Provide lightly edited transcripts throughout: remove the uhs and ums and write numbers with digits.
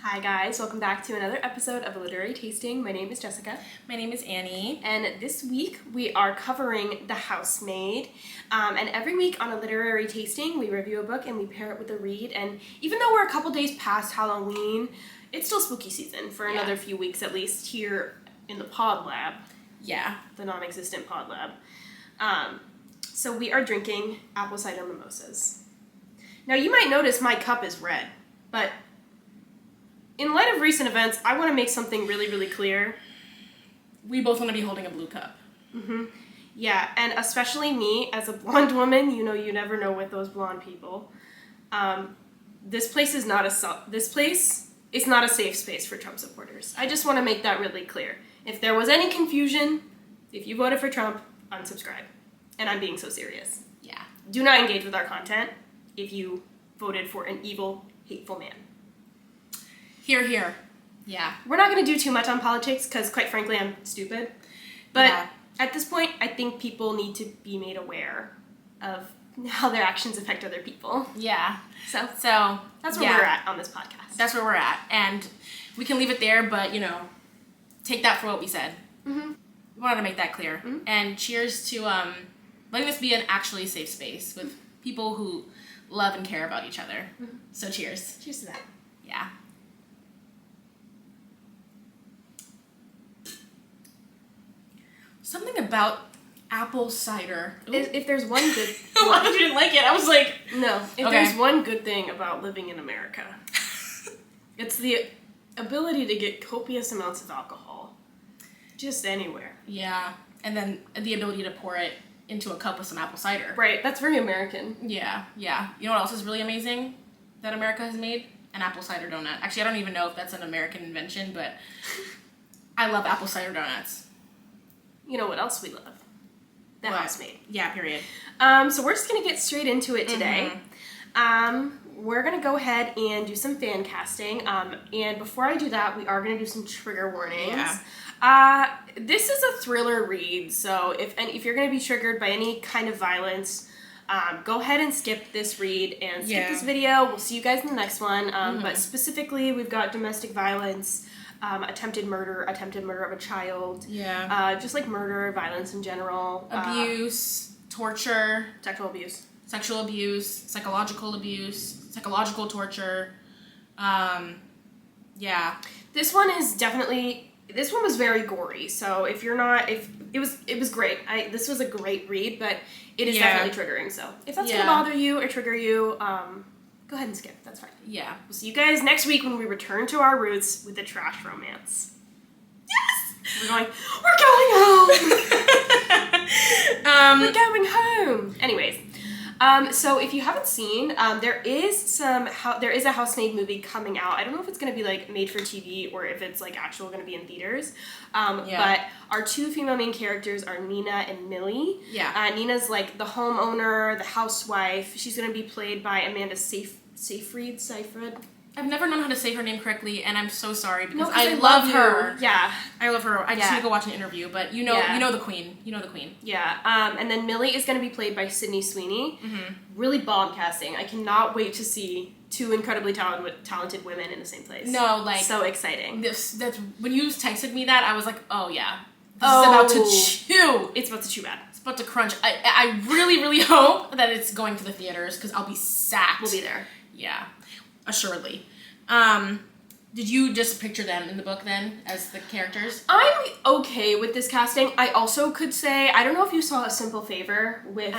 Hi guys, welcome back to another episode of A Literary Tasting. My name is Jessica. My name is Annie. And this week we are covering The Housemaid. And every week on A Literary Tasting we review a book and we pair it with a read. And even though we're a couple days past Halloween, it's still spooky season for another few weeks at least here in the pod lab. Yeah. The non-existent pod lab. So we are drinking apple cider mimosas. Now you might notice my cup is red, but in light of recent events, I want to make something really, really clear. We both want to be holding a blue cup. Mm-hmm. Yeah, and especially me, as a blonde woman, you never know with those blonde people. This place is not a safe space for Trump supporters. I just want to make that really clear. If there was any confusion, if you voted for Trump, unsubscribe. And I'm being so serious. Yeah. Do not engage with our content if you voted for an evil, hateful man. Hear, hear. Yeah. We're not going to do too much on politics because, quite frankly, I'm stupid. But at this point, I think people need to be made aware of how their actions affect other people. Yeah. So that's where we're at on this podcast. That's where we're at. And we can leave it there, but, take that for what we said. Mm-hmm. We wanted to make that clear. Mm-hmm. And cheers to letting this be an actually safe space with people who love and care about each other. Mm-hmm. So cheers. Cheers to that. Yeah. Something about apple cider. If there's one good... Why did you didn't like it? I was like... No. If there's one good thing about living in America, it's the ability to get copious amounts of alcohol. Just anywhere. Yeah. And then the ability to pour it into a cup with some apple cider. Right. That's very American. Yeah. Yeah. You know what else is really amazing that America has made? An apple cider donut. Actually, I don't even know if that's an American invention, but I love apple cider donuts. You know what else we love? The Housemaid. Yeah, period. So we're just going to get straight into it today. Mm-hmm. We're going to go ahead and do some fan casting. And before I do that, we are going to do some trigger warnings. Yeah. This is a thriller read, so if you're going to be triggered by any kind of violence, go ahead and skip this read and skip this video. We'll see you guys in the next one. But specifically, we've got domestic violence, attempted murder of a child. Yeah. Just like murder, violence in general. Abuse, torture. Sexual abuse. Sexual abuse, psychological abuse, psychological torture. Yeah. This one was very gory. So if it was great. This was a great read, but it is definitely triggering. So if that's gonna bother you or trigger you, go ahead and skip. That's fine. Yeah. We'll see you guys next week when we return to our roots with a trash romance. Yes! We're going home! We're going home! Anyways, so if you haven't seen, there is a Housemaid movie coming out. I don't know if it's going to be like made for TV or if it's like actual going to be in theaters. But our two female main characters are Nina and Millie. Yeah. Nina's like the homeowner, the housewife. She's going to be played by Amanda Seyfried. I've never known how to say her name correctly, and I'm so sorry because I love her. Yeah, I love her. I just need to go watch an interview, but you know the queen. You know the queen. Yeah. And then Millie is going to be played by Sydney Sweeney. Mm-hmm. Really bomb casting. I cannot wait to see two incredibly talented women in the same place. No, like so exciting. That's when you texted me that, I was like, oh yeah, this is about to chew. It's about to chew bad. It's about to crunch. I really, really hope that it's going to the theaters because I'll be sacked. We'll be there. Yeah. Assuredly. Did you just picture them in the book then as the characters? I'm okay with this casting. I also could say, I don't know if you saw A Simple Favor with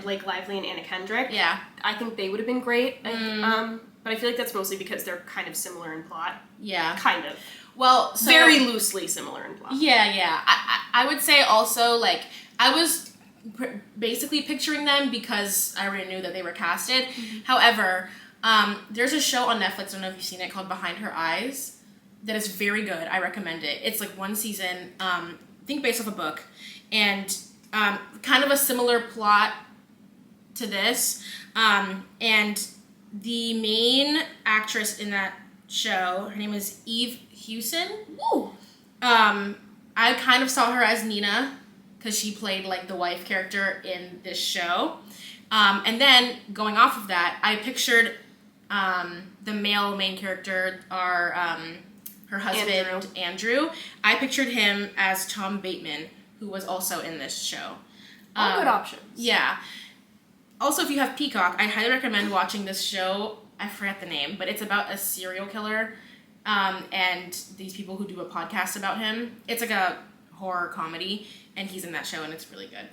Blake Lively and Anna Kendrick. Yeah. I think they would have been great. But I feel like that's mostly because they're kind of similar in plot. Yeah. Kind of. Well, so, very loosely similar in plot. Yeah. I would say also, like, I was basically picturing them because I already knew that they were casted. Mm-hmm. However, there's a show on Netflix, I don't know if you've seen it, called Behind Her Eyes, that is very good. I recommend it. It's like one season, I think based off a book, and kind of a similar plot to this. And the main actress in that show, her name is Eve Hewson. Woo! I kind of saw her as Nina, because she played like the wife character in this show. And then, going off of that, I pictured the male main character, her husband, Andrew. I pictured him as Tom Bateman, who was also in this show. All good options. Yeah. Also, if you have Peacock, I highly recommend watching this show. I forget the name, but it's about a serial killer and these people who do a podcast about him. It's like a horror comedy, and he's in that show, and it's really good.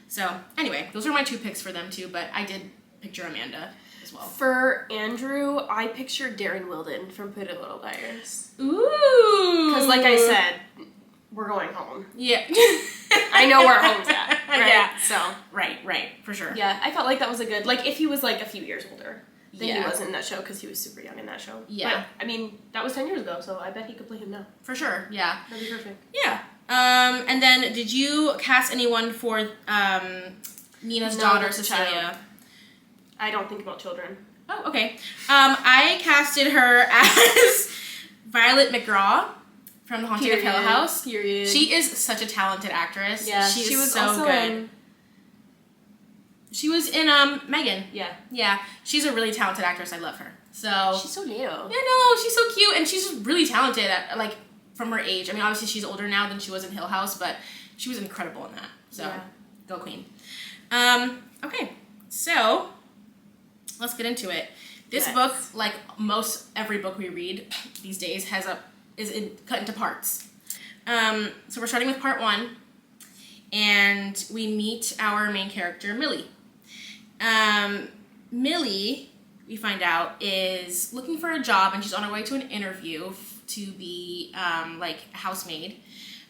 So, anyway, those are my 2 picks for them, too, but I did picture Amanda as well. For Andrew, I pictured Darren Wilden from Pretty Little Liars. Ooh! Because, like I said, we're going home. Yeah. I know where home's at, right? Yeah. So. Right, for sure. Yeah, I felt like that was a good, like, if he was, like, a few years older than he Yeah. was in that show, because he was super young in that show. Yeah. But, I mean, that was 10 years ago, so I bet he could play him now. For sure, yeah. That'd be perfect. Yeah. And then, did you cast anyone for Nina's daughter, Cecilia? I don't think about children. Oh, okay. I casted her as Violet McGraw from The Haunting of Hill House. Period. She is such a talented actress. Yeah, she was so also good. She was in Megan. Yeah. Yeah, she's a really talented actress. I love her. So she's so little. Yeah, no, she's so cute, and she's just really talented. Like from her age. I mean, obviously she's older now than she was in Hill House, but she was incredible in that. So yeah. Go Queen. Okay, so let's get into it. This book, like most every book we read these days, is cut into parts. So we're starting with part 1, and we meet our main character, Millie. Millie, we find out, is looking for a job, and she's on her way to an interview to be like a housemaid.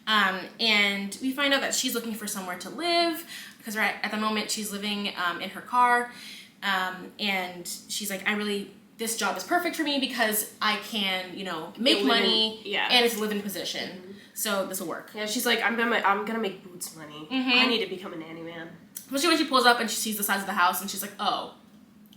And we find out that she's looking for somewhere to live, because at the moment she's living in her car. And she's like, this job is perfect for me because I can, make money, and it's a live-in position. Mm-hmm. So this will work. Yeah, she's like, I'm gonna make Boots money. Mm-hmm. I need to become a nanny man. Especially when she pulls up and she sees the size of the house, and she's like, oh,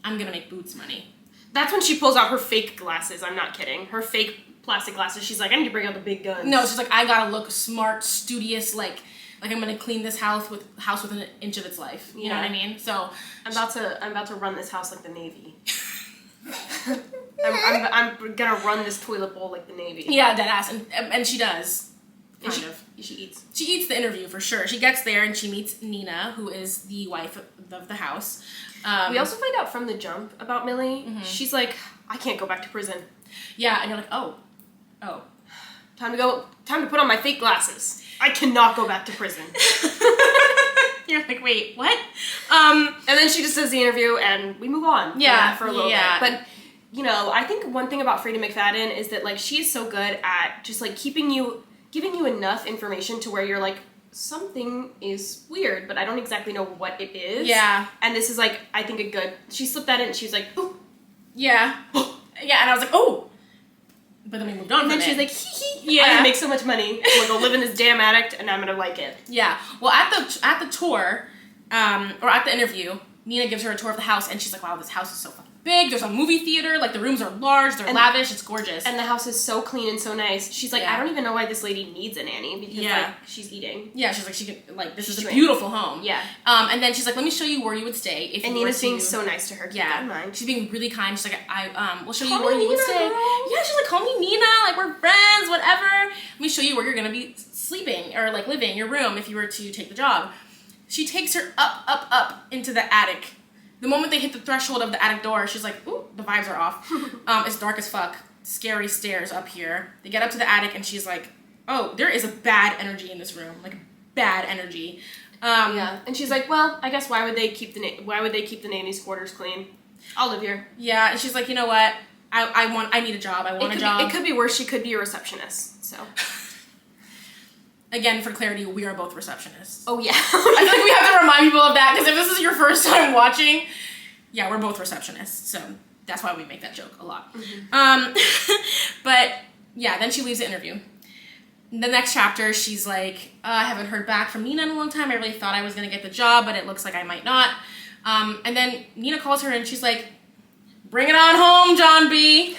I'm gonna make Boots money. That's when she pulls out her fake glasses. I'm not kidding. Her fake plastic glasses. She's like, I need to bring out the big guns. No, she's like, I gotta look smart, studious, like I'm gonna clean this house within an inch of its life. You know what I mean? So I'm about to run this house like the Navy. I'm gonna run this toilet bowl like the Navy. Yeah, deadass, and she does. She eats. She eats the interview for sure. She gets there and she meets Nina, who is the wife of the house. We also find out from the jump about Millie. Mm-hmm. She's like, I can't go back to prison. Yeah, and you're like, oh, time to put on my fake glasses. I cannot go back to prison. You're like, wait, what? And then she just does the interview, and we move on. Yeah, for a little bit. But I think one thing about Freida McFadden is that like she is so good at just like giving you enough information to where you're like, something is weird, but I don't exactly know what it is. Yeah. And this is like, I think she slipped that in, and she was like, ooh. Yeah. Yeah, and I was like, oh. But then we moved on. And then she's like, hee hee. Yeah. I'm gonna make so much money. I'm gonna go live in this damn attic, and I'm gonna like it. Yeah. Well, at the tour, or at the interview, Nina gives her a tour of the house, and she's like, wow, this house is so fucking big. There's a movie theater. Like, the rooms are large. They're lavish. It's gorgeous. And the house is so clean and so nice. She's like, I don't even know why this lady needs a nanny, because like she's eating. Yeah, she's like, she can, like, this is a beautiful home. Yeah. And then she's like, let me show you where you would stay if and you Nina's were being so nice to her. Keep that in mind. She's being really kind. She's like, we'll show you Call where me you would Nina, stay. girl. Yeah, she's like, call me Nina. Like, we're friends, whatever. Let me show you where you're gonna be sleeping or like living, your room, if you were to take the job. She takes her up into the attic. The moment they hit the threshold of the attic door, she's like, ooh, the vibes are off. It's dark as fuck. Scary stairs up here. They get up to the attic, and she's like, oh, there is a bad energy in this room. Like, bad energy. Yeah. And she's like, well, I guess why would they keep the nanny's quarters clean? I'll live here. Yeah, and she's like, you know what? I need a job. I want a job. It could be worse. She could be a receptionist, so... Again, for clarity, we are both receptionists. Oh, yeah. I feel like we have to remind people of that, because if this is your first time watching, yeah, we're both receptionists, so that's why we make that joke a lot. Mm-hmm. But, yeah, then she leaves the interview. The next chapter, she's like, I haven't heard back from Nina in a long time. I really thought I was going to get the job, but it looks like I might not. And then Nina calls her, and she's like, bring it on home, John B.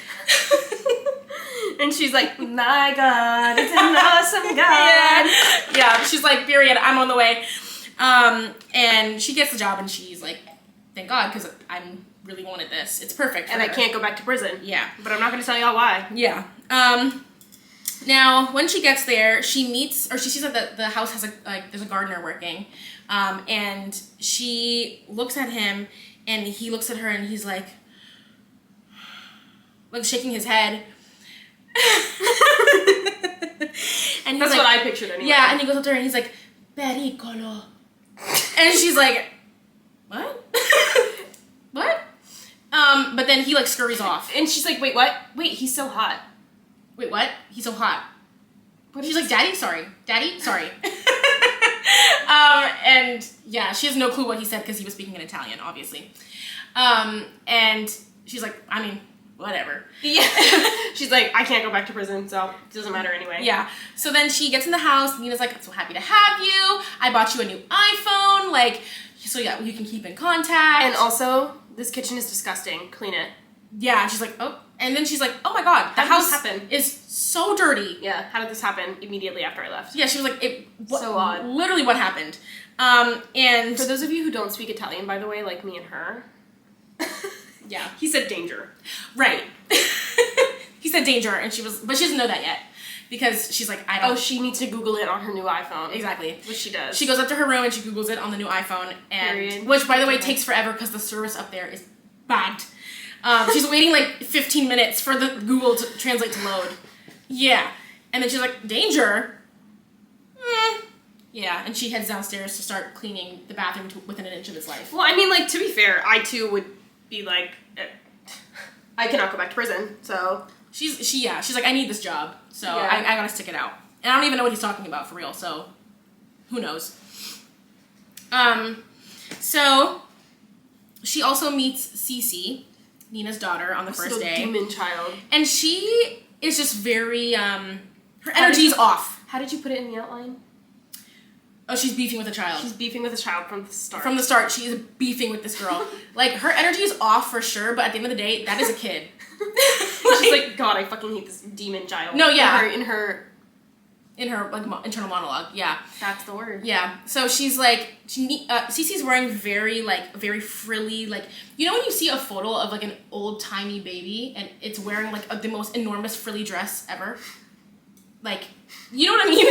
And she's like, my God, it's an awesome God. Yeah, she's like, period, I'm on the way. And she gets the job, and she's like, thank God, because I'm really wanted this. It's perfect for and her. I can't go back to prison. Yeah. But I'm not going to tell y'all why. Yeah. Now, when she gets there, she sees that the house has there's a gardener working, and she looks at him, and he looks at her, and he's like shaking his head. And that's what I pictured anyway. Yeah, and he goes up to her, and he's like, pericolo. And she's like, what? What? But then he scurries off. And she's like, wait, what? Wait, he's so hot. Wait, what? He's so hot. She's like, Daddy, sorry. Daddy, sorry. And yeah, she has no clue what he said because he was speaking in Italian, obviously. And she's like, I mean, whatever. Yeah. She's like, I can't go back to prison, so it doesn't matter anyway. Yeah. So then she gets in the house. Nina's like, I'm so happy to have you. I bought you a new iPhone. So yeah, you can keep in contact. And also, this kitchen is disgusting. Clean it. Yeah. And she's like, oh. And then she's like, oh my God, the house is so dirty. Yeah. How did this happen immediately after I left? Yeah. She was like, so odd. Literally what happened. And for those of you who don't speak Italian, by the way, like me and her. Yeah. He said danger. Right. He said danger, but she doesn't know that yet. Because she's like, I don't... Oh, she needs to Google it on her new iPhone. Exactly. Which she does. She goes up to her room and she Googles it on the new iPhone. Period. Which, by the way, takes forever because the service up there is bad. She's waiting 15 minutes for the Google to translate to load. Yeah. And then she's like, danger? Yeah. And she heads downstairs to start cleaning the bathroom within an inch of his life. Well, I mean, to be fair, I too would be like, I cannot go back to prison, so... She's like, I need this job, so yeah. I gotta stick it out. And I don't even know what he's talking about for real, so who knows. So she also meets Cece, Nina's daughter, on the first day. Demon child. And she is just very, her energy's off. How did you put it in the outline? Oh, she's beefing with a child. She's beefing with a child from the start. From the start, she is beefing with this girl. Her energy is off for sure, but at the end of the day, that is a kid. She's like, God, I fucking hate this demon child. No, yeah. In her internal monologue, yeah. That's the word. Yeah. So she's like, Cece's wearing very frilly, you know when you see a photo of an old-timey baby and it's wearing the most enormous frilly dress ever? You know what I mean?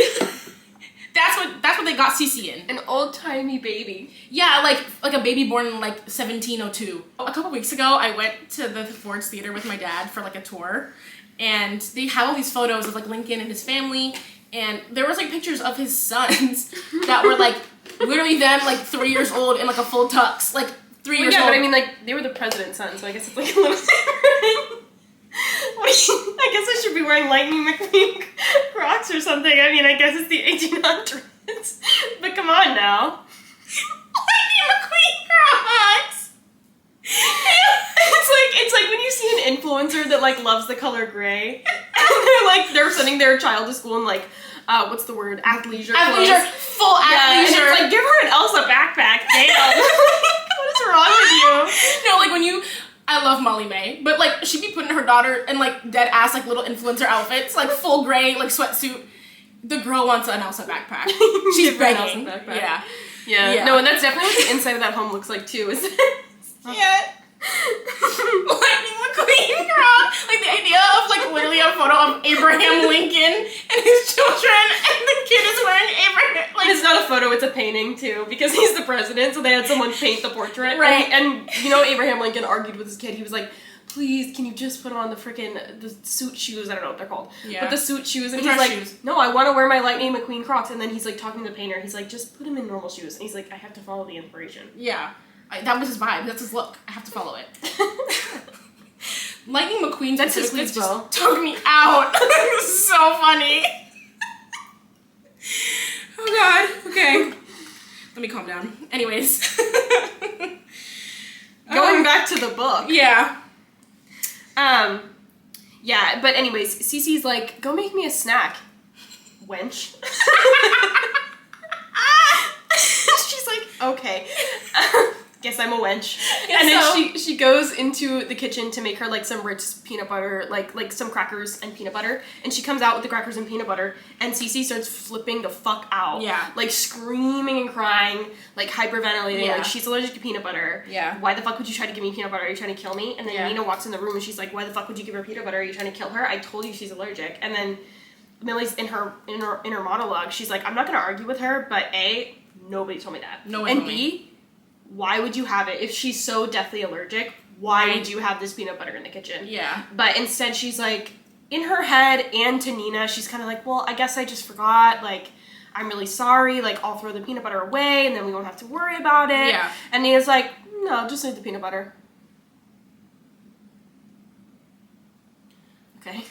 That's what they got Cece in. An old-timey baby. Yeah, like a baby born in 1702. A couple weeks ago, I went to the Ford's Theater with my dad for a tour, and they have all these photos of Lincoln and his family, and there was pictures of his sons that were literally them 3 years old in a full tux, 3 years old. Yeah, but I mean they were the president's sons, so I guess it's a little different. I guess I should be wearing Lightning McQueen Crocs or something. I mean, I guess it's the 1800s. But come on now. Lightning McQueen Crocs! It's like when you see an influencer that loves the color gray. And they're sending their child to school in what's the word? Athleisure. Athleisure. Full athleisure. And it's give her an Elsa backpack. Damn. What is wrong with you? No, when you... I love Molly May, but she'd be putting her daughter in dead ass little influencer outfits, full gray sweatsuit. The girl wants an Elsa backpack. She's begging. Yeah. No, and that's definitely what the inside of that home looks like too. Is yeah. Lightning McQueen girl. The idea of literally a photo of Abraham Lincoln and his children, and the kid is wearing Abraham. It's not a photo; it's a painting too, because he's the president. So they had someone paint the portrait, right? And Abraham Lincoln argued with his kid. He was like, "Please, can you just put on the suit shoes? I don't know what they're called, but the suit shoes." And he's like, shoes. "No, I want to wear my Lightning McQueen Crocs." And then he's talking to the painter. He's like, "Just put him in normal shoes." And he's like, "I have to follow the inspiration." Yeah. That was his vibe. That's his look. I have to follow it. Lightning McQueen specifically just took me out. This is so funny. Oh God. Okay. Let me calm down. Anyways. Going back to the book. Yeah. Yeah, but anyways, Cece's like, go make me a snack, wench. She's like, okay. guess I'm a wench. Guess And then so. she goes into the kitchen to make her like some Ritz peanut butter, like some crackers and peanut butter. And she comes out with the crackers and peanut butter, and Cece starts flipping the fuck out. Yeah. Like screaming and crying, like hyperventilating, Yeah. like she's allergic to peanut butter. Yeah. Why the fuck would you try to give me peanut butter? Are you trying to kill me? And then Nina walks in the room and she's like, why the fuck would you give her peanut butter? Are you trying to kill her? I told you she's allergic. And then Millie's in her monologue, she's like, I'm not gonna argue with her, but A, nobody told me that. No one and told B, me. why would you have it? If she's so deathly allergic, why would you have this peanut butter in the kitchen? Yeah. But instead she's like, in her head and to Nina, she's kind of like, well, I guess I just forgot, like, I'm really sorry, like, I'll throw the peanut butter away and then we won't have to worry about it. Yeah. And Nina's like, no, just leave the peanut butter. Okay.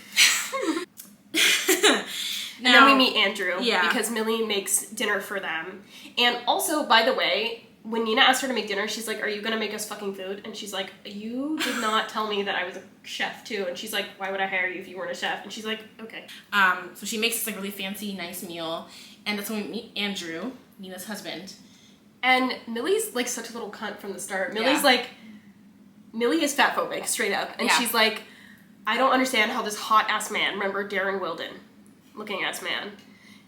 And then we meet Andrew, because Millie makes dinner for them. And also, by the way, when Nina asked her to make dinner, she's like, are you gonna make us fucking food? And she's like, you did not tell me that I was a chef too. And she's like, why would I hire you if you weren't a chef? And she's like, okay. So she makes this like really fancy, nice meal, and that's when we meet Andrew, Nina's husband. And Millie's like such a little cunt from the start. Millie's like, Millie is fat phobic, straight up. And she's like, I don't understand how this hot ass man, remember Darren Wilden, looking ass man,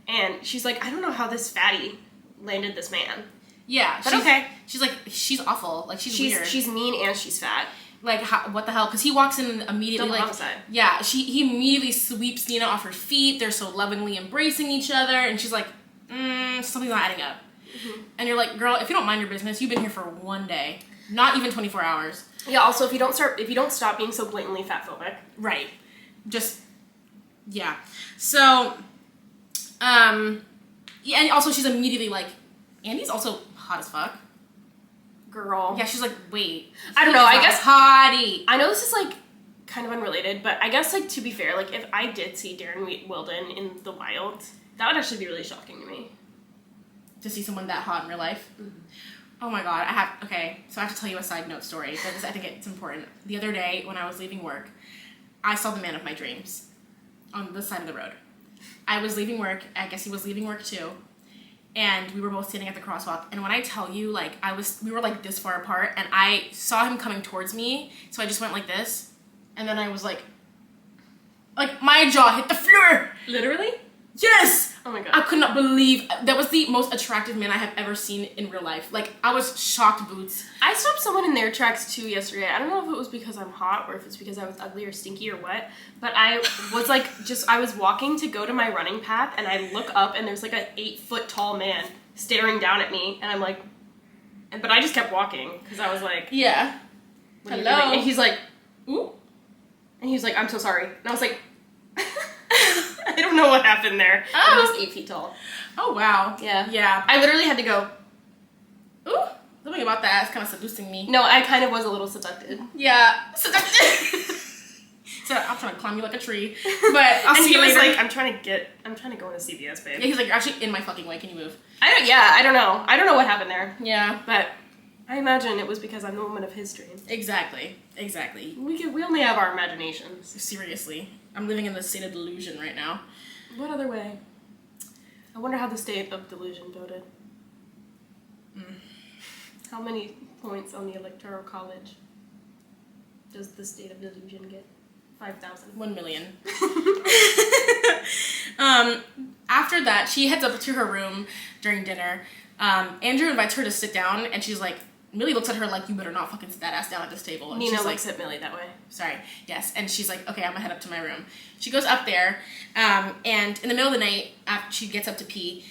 and she's like, I don't know how this fatty landed this man. Yeah, but okay. She's like, she's awful. Like she's weird. She's mean and she's fat. Like what the hell? Because he walks in immediately. Double like homicide. Yeah, he immediately sweeps Nina off her feet. They're so lovingly embracing each other, and she's like, something's not adding up. Mm-hmm. And you're like, girl, if you don't mind your business, you've been here for one day, not even 24 hours. Yeah. Also, if you don't stop being so blatantly fat phobic. Right. Just. Yeah. So. Yeah, and also she's immediately like, Andy's also hot as fuck. Girl. Yeah, she's like, wait. I don't know, I guess hottie. I know this is like kind of unrelated, but I guess like to be fair, like if I did see Darren Wilden in the wild, that would actually be really shocking to me. To see someone that hot in real life? Mm-hmm. Oh my god, so I have to tell you a side note story, because I think it's important. The other day, when I was leaving work, I saw the man of my dreams on the side of the road. I was leaving work, I guess he was leaving work too, and we were both standing at the crosswalk, and when I tell you, like, we were like this far apart, and I saw him coming towards me, so I just went like this, and then I was like my jaw hit the floor! Literally? Yes! Oh my god. I could not believe, that was the most attractive man I have ever seen in real life. Like, I was shocked, Boots. I stopped someone in their tracks too yesterday. I don't know if it was because I'm hot or if it's because I was ugly or stinky or what, but I was like, I was walking to go to my running path and I look up and there's like an 8-foot tall man staring down at me and I'm like, but I just kept walking because I was like, yeah. Hello. And he's like, ooh. And he was like, I'm so sorry. And I was like, I don't know what happened there. Oh. I was 8 feet tall. Oh, wow. Yeah. Yeah. I literally had to go, ooh. Something about that is kind of seducing me. No, I kind of was a little seducted. Yeah. Seducted. So I'm trying to climb you like a tree. But I'll see you later. Like, I'm trying to go into CVS, babe. Yeah, he's like, you're actually in my fucking way. Can you move? I don't know. I don't know what happened there. Yeah. But I imagine it was because I'm the woman of his dreams. Exactly. We only have our imaginations. Seriously. I'm living in the state of delusion right now. What other way? I wonder how the state of delusion voted. How many points on the Electoral College does the state of delusion get? 5,000. 1 million. After that, she heads up to her room during dinner. Andrew invites her to sit down, and she's like, Millie looks at her like, you better not fucking sit that ass down at this table. And Nina she's looks like, at Millie that way. Sorry. Yes. And she's like, okay, I'm gonna head up to my room. She goes up there, and in the middle of the night, after she gets up to pee,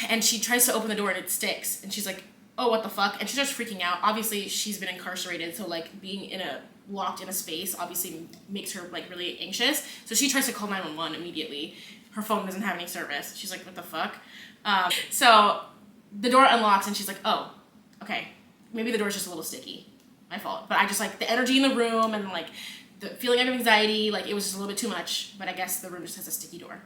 and she tries to open the door and it sticks. And she's like, oh, what the fuck? And she starts freaking out. Obviously, she's been incarcerated, so like being locked in a space obviously makes her like really anxious. So she tries to call 911 immediately. Her phone doesn't have any service. She's like, what the fuck? So the door unlocks and she's like, oh, okay. Maybe the door's just a little sticky. My fault. But I just like the energy in the room and like the feeling of anxiety, like it was just a little bit too much. But I guess the room just has a sticky door.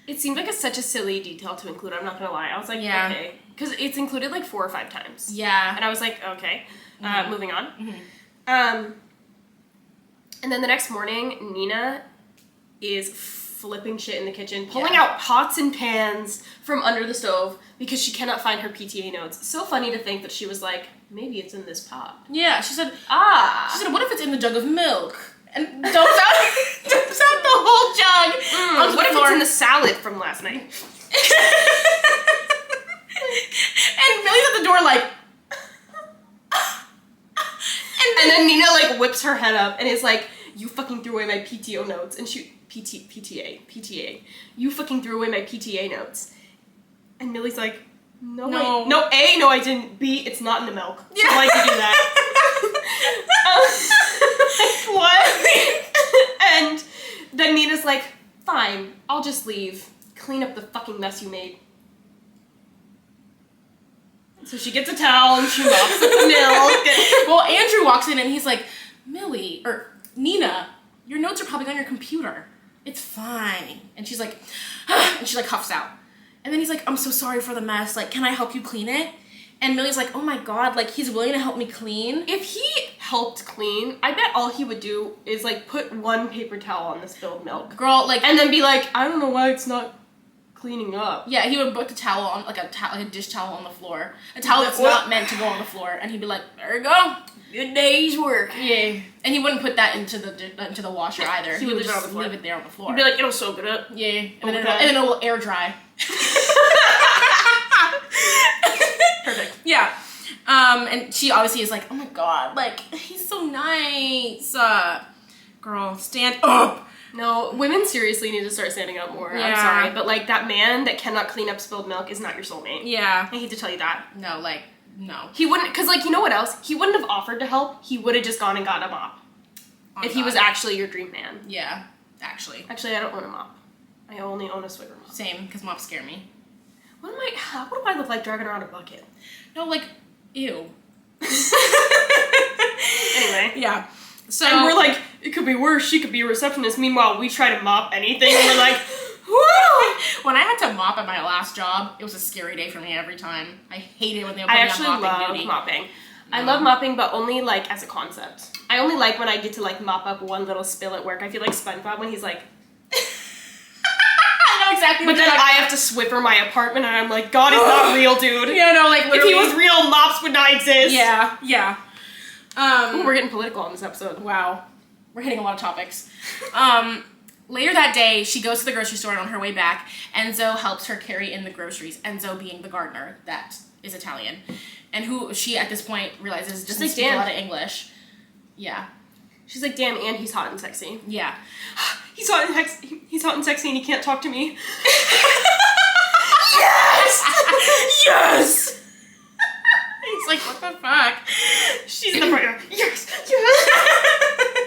It seemed like such a silly detail to include, I'm not gonna lie. I was like, yeah. Okay. Because it's included like 4 or 5 times. Yeah. And I was like, okay. Mm-hmm. Moving on. Mm-hmm. And then the next morning, Nina is flipping shit in the kitchen, pulling out pots and pans from under the stove because she cannot find her PTA notes. So funny to think that she was like, maybe it's in this pop. Yeah, she said, what if it's in the jug of milk? And dumps out the whole jug. What if it's in the salad from last night? And Millie's at the door like... and then Nina, like, whips her head up and is like, you fucking threw away my PTO notes. And she... PTA. You fucking threw away my PTA notes. And Millie's like, no, A, no, I didn't. B, it's not in the milk. Yeah. So why'd you do that? What? And then Nina's like, fine, I'll just leave. Clean up the fucking mess you made. So she gets a towel and she mops up the milk. Well, Andrew walks in and he's like, Nina, your notes are probably on your computer. It's fine. And she's like, and she like huffs out. And then he's like, I'm so sorry for the mess. Like, can I help you clean it? And Millie's like, oh my God, like he's willing to help me clean. If he helped clean, I bet all he would do is like put one paper towel on the spilled milk. Girl, like, and then be like, I don't know why it's not cleaning up. Yeah, he would put a towel on, like a dish towel on the floor. A towel that's not meant to go on the floor. And he'd be like, there you go. Good day's work. Yeah. And he wouldn't put that into the washer either. He would leave it on the floor. Leave it there on the floor. He'd be like, it'll soak it up. Yeah. And then it'll air dry. Perfect. Yeah. And she obviously is like, oh my God, like, he's so nice. Girl, stand up. No, women seriously need to start standing up more. Yeah. I'm sorry, but like that man that cannot clean up spilled milk is not your soulmate. Yeah. I hate to tell you that. No, like, no. He wouldn't, because like, you know what else? He wouldn't have offered to help. He would have just gone and got a mop. If he was actually your dream man. Yeah, actually. Actually, I don't own a mop. I only own a Swigger mop. Same, because mops scare me. What do I look like dragging around a bucket? No, like, ew. Anyway. Yeah. So, and we're like, it could be worse. She could be a receptionist. Meanwhile, we try to mop anything, and we're like, woo! When I had to mop at my last job, it was a scary day for me every time. I hated when they put me on mopping duty. I actually love mopping. No. I love mopping, but only like as a concept. I only like when I get to like mop up one little spill at work. I feel like SpongeBob when he's like. I know exactly. But then I have to Swiffer my apartment, and I'm like, God is not real, dude. Yeah, no, like literally. If he was real, mops would not exist. Yeah, yeah. Ooh, we're getting political on this episode. Wow. We're hitting a lot of topics. Later that day, she goes to the grocery store, and on her way back, Enzo helps her carry in the groceries. Enzo being the gardener that is Italian. And who she, at this point, realizes doesn't speak a lot of English. Yeah. She's like, damn, and he's hot and sexy. Yeah. He's hot and sexy, and he can't talk to me. Yes! Yes! He's like, what the fuck? She's the partner. Yes! Yes!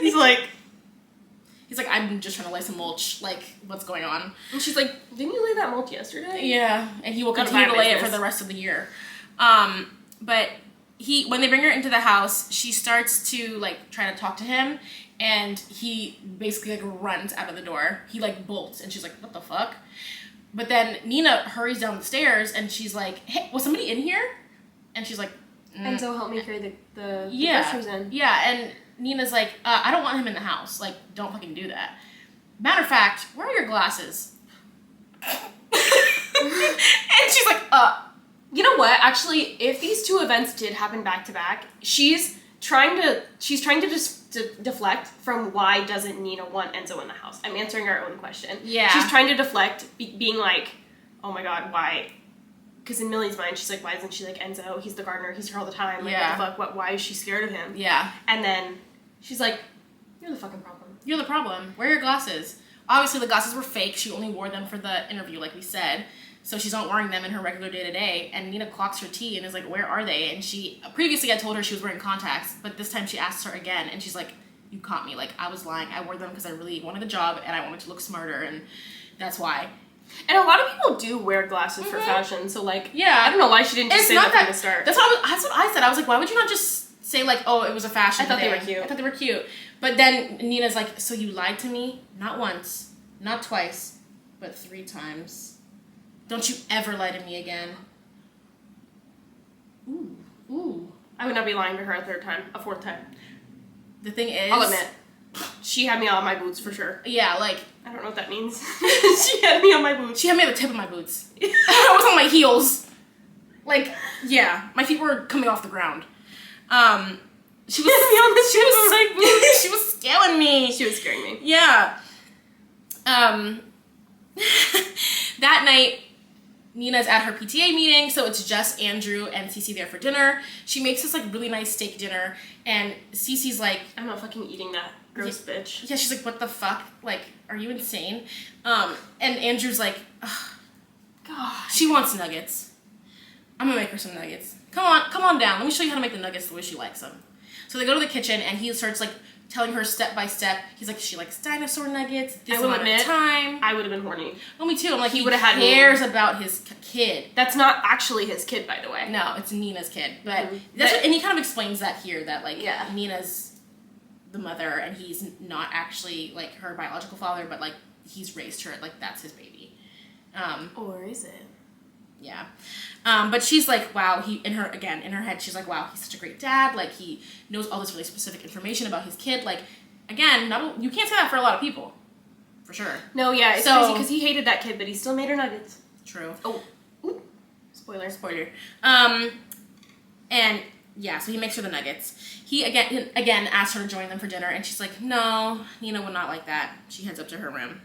He's like, I'm just trying to lay some mulch. Like, what's going on? And she's like, didn't you lay that mulch yesterday? Yeah. And he will continue to lay it for the rest of the year. But when they bring her into the house, she starts to, like, try to talk to him, and he basically, like, runs out of the door. He, like, bolts, and she's like, what the fuck? But then Nina hurries down the stairs, and she's like, hey, was somebody in here? And she's like, Enzo, help me carry the groceries in. Yeah, and Nina's like, I don't want him in the house. Like, don't fucking do that. Matter of fact, where are your glasses? And she's like, You know what? Actually, if these two events did happen back to back, she's trying to just deflect from why doesn't Nina want Enzo in the house. I'm answering our own question. Yeah. She's trying to deflect, being like, oh my God, why? Because in Millie's mind, she's like, why isn't she like Enzo? He's the gardener. He's here all the time. Like, what the fuck? Why is she scared of him? Yeah. And then she's like, you're the fucking problem. You're the problem. Where are your glasses? Obviously, the glasses were fake. She only wore them for the interview, like we said. So she's not wearing them in her regular day-to-day. And Nina clocks her tea and is like, where are they? And she previously had told her she was wearing contacts, but this time she asks her again. And she's like, you caught me. Like, I was lying. I wore them because I really wanted the job and I wanted to look smarter. And that's why. And a lot of people do wear glasses for fashion. So, like, yeah. I don't know why she didn't just say that from the start. That's what I said. I was like, why would you not just say, like, oh, it was a fashion I thought thing. they were cute. I thought they were cute. But then Nina's like, so you lied to me? Not once. Not twice. But 3 times. Don't you ever lie to me again. Ooh. Ooh. I would not be lying to her a 4th time. The thing is... I'll admit. She had me on my boots for sure. Yeah, like... I don't know what that means. She had me on my boots. She had me at the tip of my boots. I was on my heels. Like, yeah. My feet were coming off the ground. She was she was scaring me. She was scaring me. Yeah. That night, Nina's at her PTA meeting, so it's just Andrew and Cece there for dinner. She makes this like really nice steak dinner, and Cece's like, I'm not fucking eating that. Gross bitch. Yeah, she's like, what the fuck? Like, are you insane? And Andrew's like, ugh. God. She wants nuggets. I'm gonna make her some nuggets. Come on down. Let me show you how to make the nuggets the way she likes them. So they go to the kitchen, and he starts like telling her step by step. He's like, she likes dinosaur nuggets. This amount of time. I would have been horny. Well, me too. I'm like, he cares about his kid. That's not actually his kid, by the way. No, it's Nina's kid. But that's what, and he kind of explains that here, that like Nina's the mother, and he's not actually like her biological father, but like he's raised her, like that's his baby. Or is it? Yeah. But she's like, wow, in her head, she's like, wow, he's such a great dad. Like, he knows all this really specific information about his kid. Like, again, you can't say that for a lot of people. For sure. No, yeah, it's crazy because he hated that kid, but he still made her nuggets. True. Oh. Ooh. Spoiler. And, yeah, so he makes her the nuggets. He, again asks her to join them for dinner, and she's like, no, Nina would not like that. She heads up to her room.